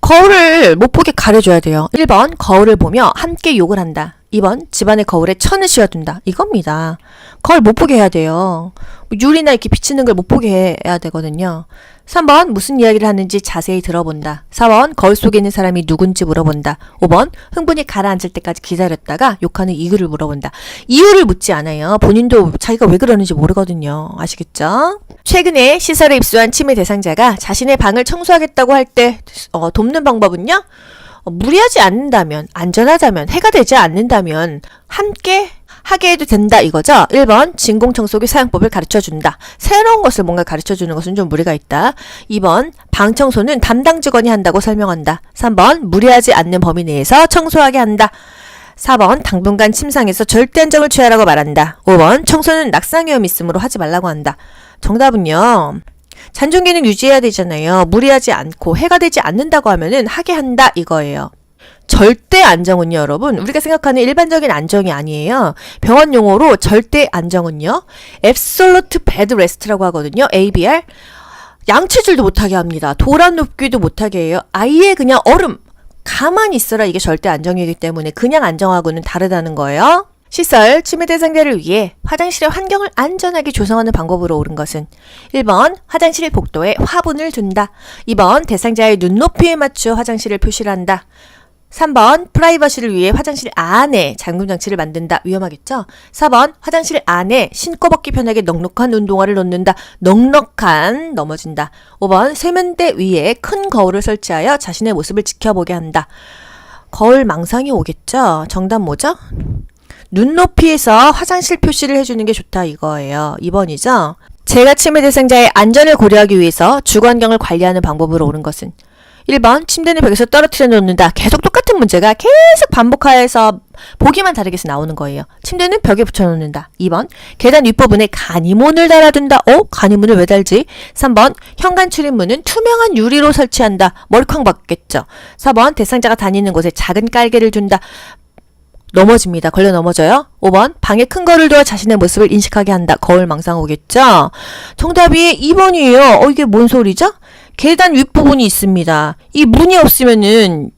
거울을 못 보게 가려줘야 돼요. 1번 거울을 보며 함께 욕을 한다. 2번 집안의 거울에 천을 씌워둔다. 이겁니다. 거울 못 보게 해야 돼요. 유리나 이렇게 비치는 걸 못 보게 해야 되거든요. 3번 무슨 이야기를 하는지 자세히 들어본다. 4번 거울 속에 있는 사람이 누군지 물어본다. 5번 흥분이 가라앉을 때까지 기다렸다가 욕하는 이유를 물어본다. 이유를 묻지 않아요. 본인도 자기가 왜 그러는지 모르거든요. 아시겠죠? 최근에 시설에 입소한 치매 대상자가 자신의 방을 청소하겠다고 할 때 돕는 방법은요? 무리하지 않는다면, 안전하다면, 해가 되지 않는다면 함께 하게 해도 된다 이거죠. 1번 진공청소기 사용법을 가르쳐준다. 새로운 것을 뭔가 가르쳐주는 것은 좀 무리가 있다. 2번 방청소는 담당 직원이 한다고 설명한다. 3번 무리하지 않는 범위 내에서 청소하게 한다. 4번 당분간 침상에서 절대 안정을 취하라고 말한다. 5번 청소는 낙상 위험이 있으므로 하지 말라고 한다. 정답은요. 잔존기능 유지해야 되잖아요. 무리하지 않고 해가 되지 않는다고 하면은 하게 한다 이거예요. 절대 안정은요, 여러분. 우리가 생각하는 일반적인 안정이 아니에요. 병원 용어로 절대 안정은요. Absolute Bed Rest라고 하거든요. ABR. 양치질도 못하게 합니다. 도란 눕기도 못하게 해요. 아예 그냥 얼음. 가만히 있어라. 이게 절대 안정이기 때문에 그냥 안정하고는 다르다는 거예요. 시설, 치매 대상자를 위해 화장실의 환경을 안전하게 조성하는 방법으로 옳은 것은 1번 화장실 복도에 화분을 둔다. 2번 대상자의 눈높이에 맞추어 화장실을 표시를 한다. 3번 프라이버시를 위해 화장실 안에 잠금 장치를 만든다. 위험하겠죠? 4번 화장실 안에 신고 벗기 편하게 넉넉한 운동화를 놓는다. 넉넉한 넘어진다. 5번 세면대 위에 큰 거울을 설치하여 자신의 모습을 지켜보게 한다. 거울 망상이 오겠죠? 정답 뭐죠? 눈높이에서 화장실 표시를 해주는 게 좋다 이거예요. 2번이죠. 제가 치매 대상자의 안전을 고려하기 위해서 주거 환경을 관리하는 방법으로 옳은 것은 1번 침대는 벽에서 떨어뜨려 놓는다. 계속 똑같은 문제가 계속 반복하여서 보기만 다르게 해서 나오는 거예요. 침대는 벽에 붙여놓는다. 2번 계단 윗부분에 간이문을 달아둔다. 간이문을 왜 달지? 3번 현관 출입문은 투명한 유리로 설치한다. 머리쾅 받겠죠. 4번 대상자가 다니는 곳에 작은 깔개를 둔다. 넘어집니다. 걸려 넘어져요. 5번 방에 큰 거울을 두어 자신의 모습을 인식하게 한다. 거울 망상 오겠죠? 정답이 2번이에요. 이게 뭔 소리죠? 계단 윗부분이 있습니다. 이 문이 없으면은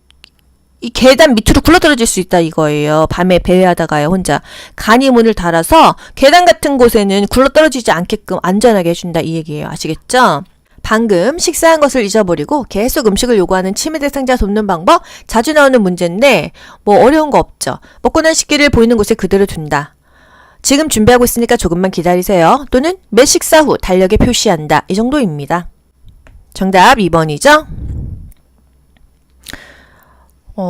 이 계단 밑으로 굴러떨어질 수 있다 이거예요. 밤에 배회하다가요 혼자 간이 문을 달아서 계단 같은 곳에는 굴러떨어지지 않게끔 안전하게 해준다 이 얘기예요. 아시겠죠? 방금 식사한 것을 잊어버리고 계속 음식을 요구하는 치매 대상자 돕는 방법 자주 나오는 문제인데 뭐 어려운 거 없죠. 먹고 난 식기를 보이는 곳에 그대로 둔다. 지금 준비하고 있으니까 조금만 기다리세요. 또는 매 식사 후 달력에 표시한다. 이 정도입니다. 정답 2번이죠?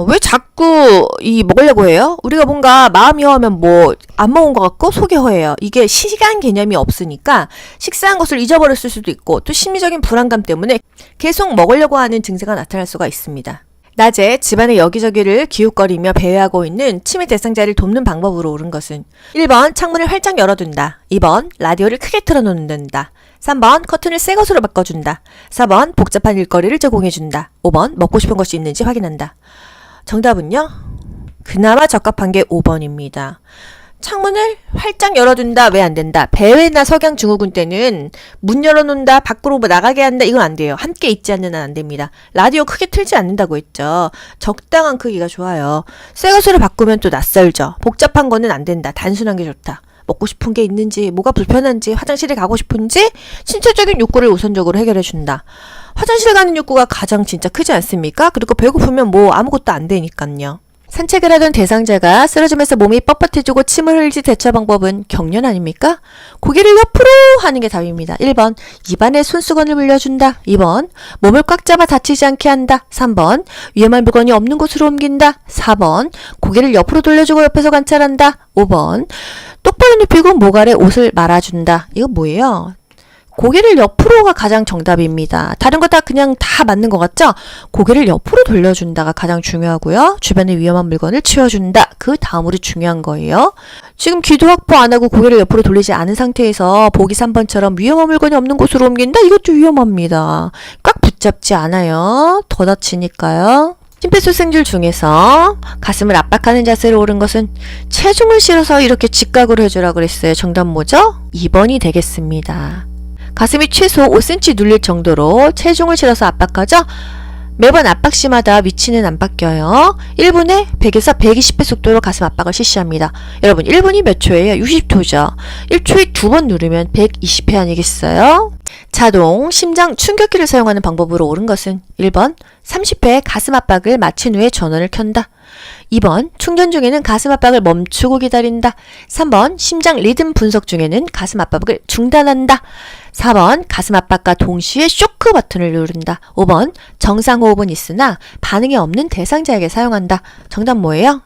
왜 자꾸 먹으려고 해요? 우리가 뭔가 마음이 허하면 뭐 안 먹은 것 같고 속이 허해요. 이게 시간 개념이 없으니까 식사한 것을 잊어버렸을 수도 있고 또 심리적인 불안감 때문에 계속 먹으려고 하는 증세가 나타날 수가 있습니다. 낮에 집안의 여기저기를 기웃거리며 배회하고 있는 치매 대상자를 돕는 방법으로 옳은 것은 1번 창문을 활짝 열어둔다. 2번 라디오를 크게 틀어놓는다. 3번 커튼을 새 것으로 바꿔준다. 4번 복잡한 일거리를 제공해준다. 5번 먹고 싶은 것이 있는지 확인한다. 정답은요? 그나마 적합한 게 5번입니다. 창문을 활짝 열어둔다. 왜 안 된다? 배회나 석양 증후군 때는 문 열어놓는다. 밖으로 나가게 한다. 이건 안 돼요. 함께 있지 않는 한 안 됩니다. 라디오 크게 틀지 않는다고 했죠. 적당한 크기가 좋아요. 새 것으로 바꾸면 또 낯설죠. 복잡한 거는 안 된다. 단순한 게 좋다. 먹고 싶은 게 있는지, 뭐가 불편한지, 화장실에 가고 싶은지 신체적인 욕구를 우선적으로 해결해준다. 화장실 가는 욕구가 가장 진짜 크지 않습니까? 그리고 배고프면 뭐 아무것도 안 되니까요. 산책을 하던 대상자가 쓰러지면서 몸이 뻣뻣해지고 침을 흘리지 대처 방법은 경련 아닙니까? 고개를 옆으로 하는 게 답입니다. 1번 입안에 손수건을 물려준다. 2번 몸을 꽉 잡아 다치지 않게 한다. 3번 위험한 물건이 없는 곳으로 옮긴다. 4번 고개를 옆으로 돌려주고 옆에서 관찰한다. 5번 똑바로 눕히고 목 아래 옷을 말아준다. 이거 뭐예요? 고개를 옆으로가 가장 정답입니다. 다른 거 다 그냥 다 맞는 것 같죠? 고개를 옆으로 돌려준다가 가장 중요하고요. 주변의 위험한 물건을 치워준다. 그 다음으로 중요한 거예요. 지금 귀도 확보 안 하고 고개를 옆으로 돌리지 않은 상태에서 보기 3번처럼 위험한 물건이 없는 곳으로 옮긴다? 이것도 위험합니다. 꽉 붙잡지 않아요. 더 다치니까요. 심폐소생술 중에서 가슴을 압박하는 자세로 옳은 것은 체중을 실어서 이렇게 직각으로 해주라고 그랬어요. 정답 뭐죠? 2번이 되겠습니다. 가슴이 최소 5cm 눌릴 정도로 체중을 실어서 압박하죠? 매번 압박시마다 위치는 안 바뀌어요. 1분에 100에서 120회 속도로 가슴 압박을 실시합니다. 여러분 1분이 몇 초예요? 60초죠. 1초에 2번 누르면 120회 아니겠어요? 자동 심장 충격기를 사용하는 방법으로 옳은 것은 1번 30회 가슴 압박을 마친 후에 전원을 켠다. 2번 충전 중에는 가슴 압박을 멈추고 기다린다. 3번 심장 리듬 분석 중에는 가슴 압박을 중단한다. 4번 가슴 압박과 동시에 쇼크 버튼을 누른다. 5번 정상 호흡은 있으나 반응이 없는 대상자에게 사용한다. 정답 뭐예요?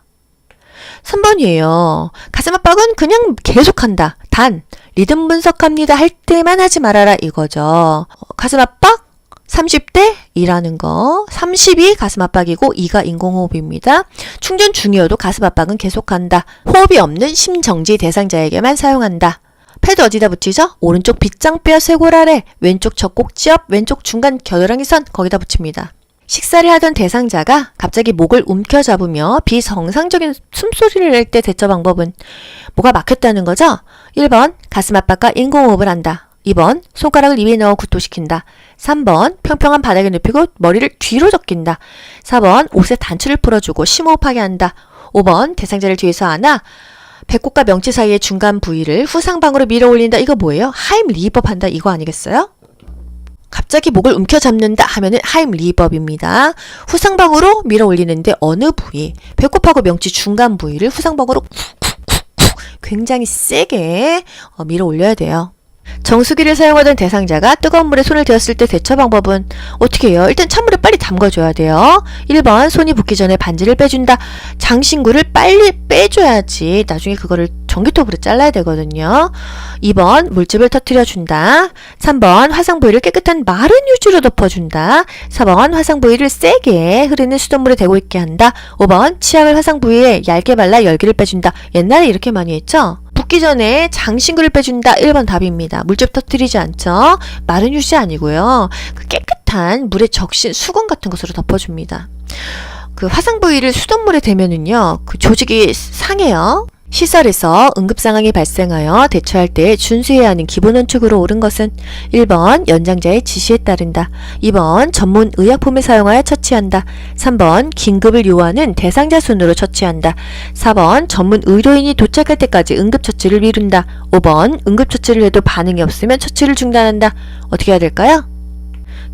3번이에요. 가슴 압박은 그냥 계속한다. 단 리듬 분석합니다 할 때만 하지 말아라 이거죠. 가슴 압박 30대 2라는 거. 30이 가슴 압박이고 2가 인공호흡입니다. 충전 중이어도 가슴 압박은 계속한다. 호흡이 없는 심정지 대상자에게만 사용한다. 패드 어디다 붙이죠? 오른쪽 빗장뼈 쇄골 아래, 왼쪽 젖꼭지 옆, 왼쪽 중간 겨드랑이 선 거기다 붙입니다. 식사를 하던 대상자가 갑자기 목을 움켜잡으며 비정상적인 숨소리를 낼 때 대처 방법은 뭐가 막혔다는 거죠? 1번 가슴 압박과 인공호흡을 한다. 2번 손가락을 입에 넣어 구토시킨다. 3번 평평한 바닥에 눕히고 머리를 뒤로 적긴다. 4번 옷에 단추를 풀어주고 심호흡하게 한다. 5번 대상자를 뒤에서 안아 배꼽과 명치 사이의 중간 부위를 후상방으로 밀어 올린다. 이거 뭐예요? 하임 리버브 한다. 이거 아니겠어요? 갑자기 목을 움켜잡는다 하면은 하임 리버브입니다. 후상방으로 밀어 올리는데 어느 부위? 배꼽하고 명치 중간 부위를 후상방으로 쿡쿡쿡쿡 굉장히 세게 밀어 올려야 돼요. 정수기를 사용하던 대상자가 뜨거운 물에 손을 대었을 때 대처 방법은 어떻게 해요? 일단 찬물에 빨리 담가줘야 돼요. 1번 손이 붓기 전에 반지를 빼준다. 장신구를 빨리 빼줘야지 나중에 그거를 전기톱으로 잘라야 되거든요. 2번 물집을 터뜨려준다. 3번 화상 부위를 깨끗한 마른 휴지로 덮어준다. 4번 화상 부위를 세게 흐르는 수돗물에 대고 있게 한다. 5번 치약을 화상 부위에 얇게 발라 열기를 빼준다. 옛날에 이렇게 많이 했죠? 붓기 전에 장신구를 빼준다. 1번 답입니다. 물집 터뜨리지 않죠? 마른 휴지 아니고요. 그 깨끗한 물에 적신 수건 같은 것으로 덮어줍니다. 그 화상 부위를 수돗물에 대면은요, 그 조직이 상해요. 시설에서 응급상황이 발생하여 대처할 때 준수해야 하는 기본 원칙으로 옳은 것은 1번 연장자의 지시에 따른다. 2번 전문 의약품을 사용하여 처치한다. 3번 긴급을 요하는 대상자 순으로 처치한다. 4번 전문 의료인이 도착할 때까지 응급처치를 미룬다. 5번 응급처치를 해도 반응이 없으면 처치를 중단한다. 어떻게 해야 될까요?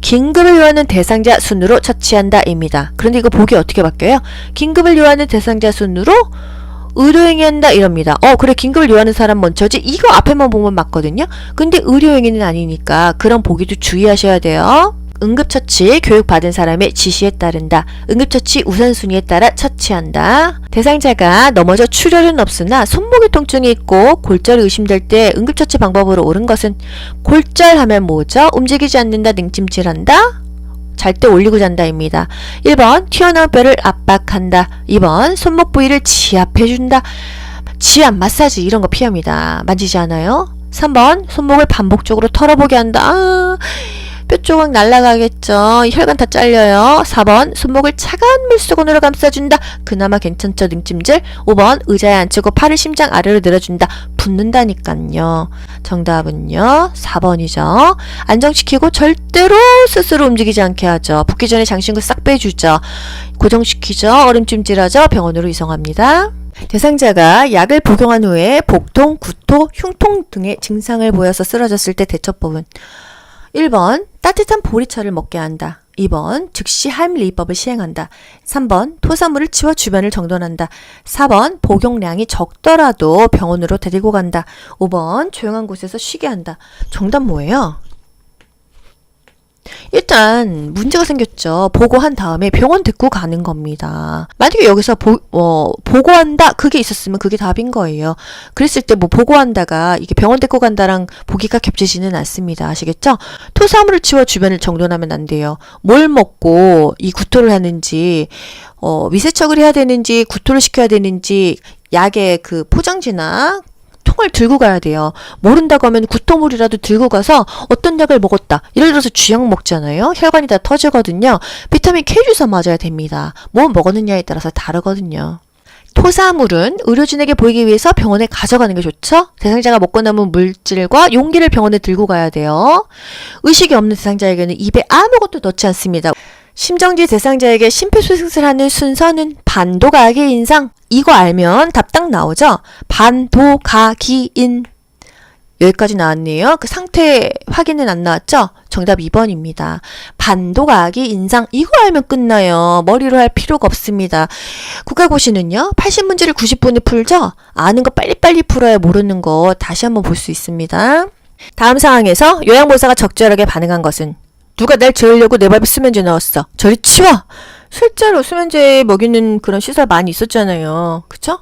긴급을 요하는 대상자 순으로 처치한다 입니다. 그런데 이거 보기 어떻게 바뀌어요? 긴급을 요하는 대상자 순으로 의료행위 한다 이럽니다. 그래 긴급을 요하는 사람 먼저지. 이거 앞에만 보면 맞거든요. 근데 의료행위는 아니니까 그런 보기도 주의하셔야 돼요. 응급처치 교육받은 사람의 지시에 따른다. 응급처치 우선순위에 따라 처치한다. 대상자가 넘어져 출혈은 없으나 손목에 통증이 있고 골절이 의심될 때 응급처치 방법으로 옳은 것은 골절하면 뭐죠? 움직이지 않는다, 냉찜질한다. 잘 때 올리고 잔다입니다. 1번 튀어나온 뼈를 압박한다. 2번 손목 부위를 지압해준다. 지압, 마사지 이런 거 피합니다. 만지지 않아요. 3번 손목을 반복적으로 털어보게 한다. 뼈 조각 날아가겠죠. 혈관 다 잘려요. 4번 손목을 차가운 물수건으로 감싸준다. 그나마 괜찮죠, 능찜질. 5번 의자에 앉히고 팔을 심장 아래로 내려준다. 붓는다니깐요. 정답은요 4번이죠. 안정시키고 절대로 스스로 움직이지 않게 하죠. 붓기 전에 장신구 싹 빼주죠. 고정시키죠. 얼음찜질하죠. 병원으로 이송합니다. 대상자가 약을 복용한 후에 복통, 구토, 흉통 등의 증상을 보여서 쓰러졌을 때 대처법은 1번 따뜻한 보리차를 먹게 한다. 2번 즉시 하임리히법을 시행한다. 3번 토사물을 치워 주변을 정돈한다. 4번 복용량이 적더라도 병원으로 데리고 간다. 5번 조용한 곳에서 쉬게 한다. 정답 뭐예요? 일단 문제가 생겼죠. 보고한 다음에 병원 데리고 가는 겁니다. 만약에 여기서 보고한다 그게 있었으면 그게 답인 거예요. 그랬을 때 뭐 보고한다가 이게 병원 데리고 간다랑 보기가 겹치지는 않습니다. 아시겠죠? 토사물을 치워 주변을 정돈하면 안 돼요. 뭘 먹고 이 구토를 하는지 위세척을 해야 되는지 구토를 시켜야 되는지 약의 그 포장지나 통을 들고 가야 돼요. 모른다고 하면 구토물이라도 들고 가서 어떤 약을 먹었다. 예를 들어서 쥐약 먹잖아요. 혈관이 다 터지거든요. 비타민 K 주사 맞아야 됩니다. 뭐 먹었느냐에 따라서 다르거든요. 토사물은 의료진에게 보이기 위해서 병원에 가져가는 게 좋죠. 대상자가 먹고 남은 물질과 용기를 병원에 들고 가야 돼요. 의식이 없는 대상자에게는 입에 아무것도 넣지 않습니다. 심정지 대상자에게 심폐소생술하는 순서는 반도가기 인상. 이거 알면 답 딱 나오죠? 반도가기인. 여기까지 나왔네요. 그 상태 확인은 안 나왔죠? 정답 2번입니다. 반도가기 인상. 이거 알면 끝나요. 머리로 할 필요가 없습니다. 국가고시는요. 80문제를 90분에 풀죠? 아는 거 빨리빨리 풀어야 모르는 거 다시 한번 볼 수 있습니다. 다음 상황에서 요양보호사가 적절하게 반응한 것은 누가 날 재우려고 내 밥에 수면제 넣었어. 저리 치워! 실제로 수면제 먹이는 그런 시설 많이 있었잖아요. 그쵸?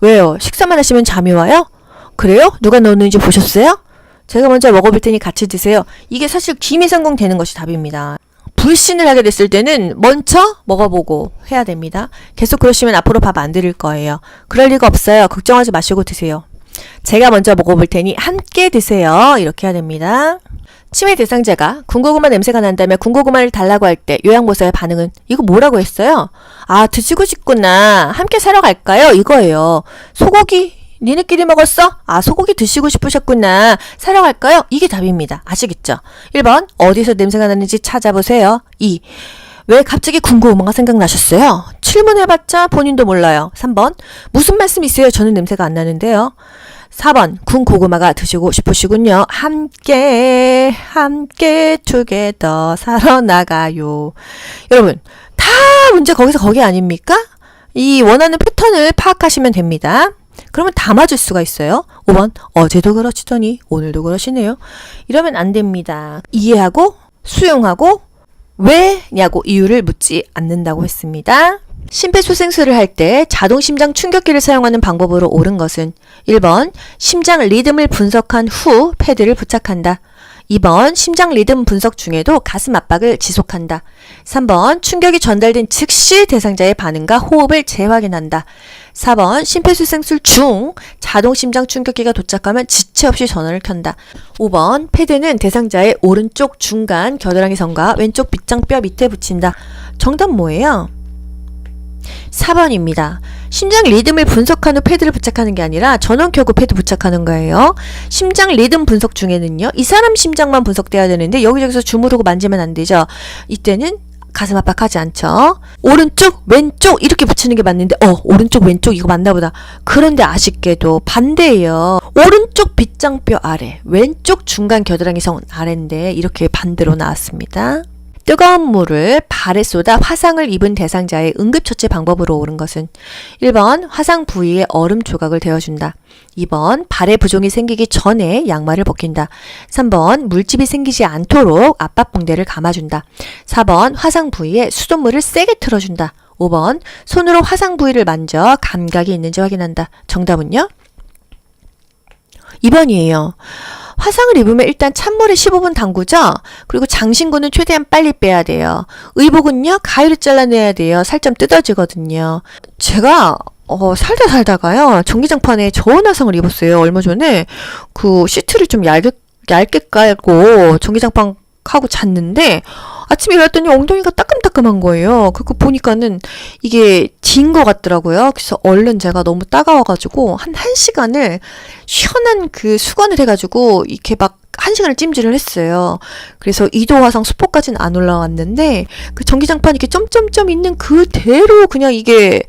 왜요? 식사만 하시면 잠이 와요? 그래요? 누가 넣었는지 보셨어요? 제가 먼저 먹어볼 테니 같이 드세요. 이게 사실 기미성공 되는 것이 답입니다. 불신을 하게 됐을 때는 먼저 먹어보고 해야 됩니다. 계속 그러시면 앞으로 밥 안 드릴 거예요. 그럴 리가 없어요. 걱정하지 마시고 드세요. 제가 먼저 먹어볼 테니 함께 드세요. 이렇게 해야 됩니다. 치매 대상자가 군고구마 냄새가 난다며 군고구마를 달라고 할 때 요양보호사의 반응은 이거 뭐라고 했어요? 아, 드시고 싶구나. 함께 사러 갈까요? 이거예요. 소고기 니네끼리 먹었어? 아, 소고기 드시고 싶으셨구나. 사러 갈까요? 이게 답입니다. 아시겠죠? 1번 어디서 냄새가 나는지 찾아보세요. 2. 왜 갑자기 군고구마가 생각나셨어요? 질문해봤자 본인도 몰라요. 3번 무슨 말씀이세요? 저는 냄새가 안 나는데요. 4번 군고구마가 드시고 싶으시군요. 함께 투게더 사러 나가요. 여러분 다 문제 거기서 거기 아닙니까? 이 원하는 패턴을 파악하시면 됩니다. 그러면 다 맞을 수가 있어요. 5번 어제도 그러시더니 오늘도 그러시네요. 이러면 안 됩니다. 이해하고 수용하고 왜냐고 이유를 묻지 않는다고 했습니다. 심폐소생술을 할 때 자동심장 충격기를 사용하는 방법으로 옳은 것은 1번 심장 리듬을 분석한 후 패드를 부착한다. 2번 심장 리듬 분석 중에도 가슴 압박을 지속한다. 3번 충격이 전달된 즉시 대상자의 반응과 호흡을 재확인한다. 4번 심폐소생술 중 자동심장 충격기가 도착하면 지체 없이 전원을 켠다. 5번 패드는 대상자의 오른쪽 중간 겨드랑이 선과 왼쪽 빗장뼈 밑에 붙인다. 정답 뭐예요? 4번입니다. 심장 리듬을 분석한 후 패드를 부착하는 게 아니라 전원 켜고 패드 부착하는 거예요. 심장 리듬 분석 중에는요. 이 사람 심장만 분석돼야 되는데 여기저기서 주무르고 만지면 안 되죠. 이때는 가슴 압박하지 않죠. 오른쪽 왼쪽 이렇게 붙이는 게 맞는데 오른쪽 왼쪽 이거 맞나 보다. 그런데 아쉽게도 반대예요. 오른쪽 빗장뼈 아래 왼쪽 중간 겨드랑이 선 아래인데 이렇게 반대로 나왔습니다. 뜨거운 물을 발에 쏟아 화상을 입은 대상자의 응급처치 방법으로 옳은 것은 1번 화상 부위에 얼음 조각을 대어준다. 2번 발에 부종이 생기기 전에 양말을 벗긴다. 3번 물집이 생기지 않도록 압박붕대를 감아준다. 4번 화상 부위에 수돗물을 세게 틀어준다. 5번 손으로 화상 부위를 만져 감각이 있는지 확인한다. 정답은요? 2번이에요. 화상을 입으면 일단 찬물에 15분 담그죠? 그리고 장신구는 최대한 빨리 빼야 돼요. 의복은요, 가위로 잘라내야 돼요. 살점 뜯어지거든요. 제가, 살다가요, 전기장판에 저온 화상을 입었어요. 얼마 전에, 그 시트를 좀 얇게 깔고, 전기장판 하고 잤는데 아침에 일어났더니 엉덩이가 따끔따끔한 거예요. 그거 보니까는 이게 진 것 같더라고요. 그래서 얼른 제가 너무 따가워가지고 한 1시간을 시원한 그 수건을 해가지고 이렇게 막 1시간을 찜질을 했어요. 그래서 2도 화상 수포까지는 안 올라왔는데 그 전기장판 이렇게 점점점 있는 그대로 그냥 이게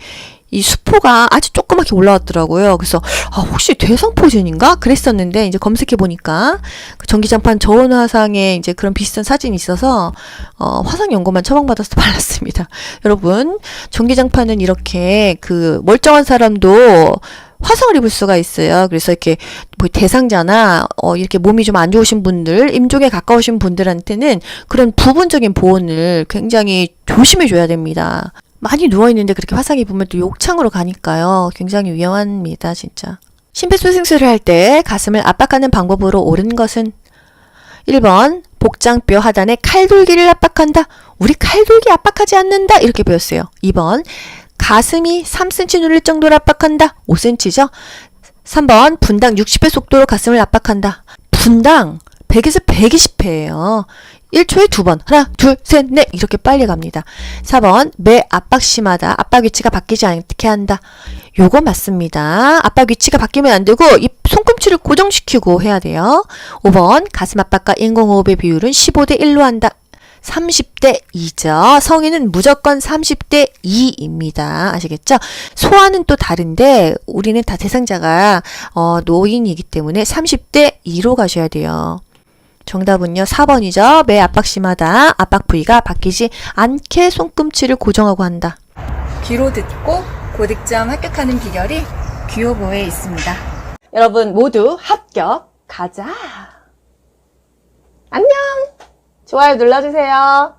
이 수포가 아주 조그맣게 올라왔더라고요. 그래서 혹시 대상포진인가? 그랬었는데 이제 검색해 보니까 그 전기장판 저온 화상에 이제 그런 비슷한 사진이 있어서 화상 연고만 처방받아서 발랐습니다. 여러분, 전기장판은 이렇게 그 멀쩡한 사람도 화상을 입을 수가 있어요. 그래서 이렇게 뭐 대상자나 이렇게 몸이 좀 안 좋으신 분들, 임종에 가까우신 분들한테는 그런 부분적인 보온을 굉장히 조심해 줘야 됩니다. 많이 누워있는데 그렇게 화상 입으면 또 욕창으로 가니까요. 굉장히 위험합니다, 진짜. 심폐소생술을 할 때 가슴을 압박하는 방법으로 옳은 것은 1번 복장뼈 하단에 칼돌기를 압박한다. 우리 칼돌기 압박하지 않는다. 이렇게 배웠어요. 2번 가슴이 3cm 눌릴 정도로 압박한다. 5cm죠. 3번 분당 60회 속도로 가슴을 압박한다. 분당 100에서 120회예요. 1초에 2번. 하나, 둘, 셋, 넷. 이렇게 빨리 갑니다. 4번. 매 압박 심하다. 압박 위치가 바뀌지 않게 한다. 요거 맞습니다. 압박 위치가 바뀌면 안 되고 이 손꿈치를 고정시키고 해야 돼요. 5번. 가슴 압박과 인공호흡의 비율은 15대 1로 한다. 30대 2죠. 성인은 무조건 30대 2입니다. 아시겠죠? 소아는 또 다른데 우리는 다 대상자가 노인이기 때문에 30대 2로 가셔야 돼요. 정답은요 4번이죠. 매 압박 심하다. 압박 부위가 바뀌지 않게 손꿈치를 고정하고 한다. 귀로 듣고 고득점 합격하는 비결이 귀요보에 있습니다. 여러분 모두 합격. 가자. 안녕. 좋아요 눌러주세요.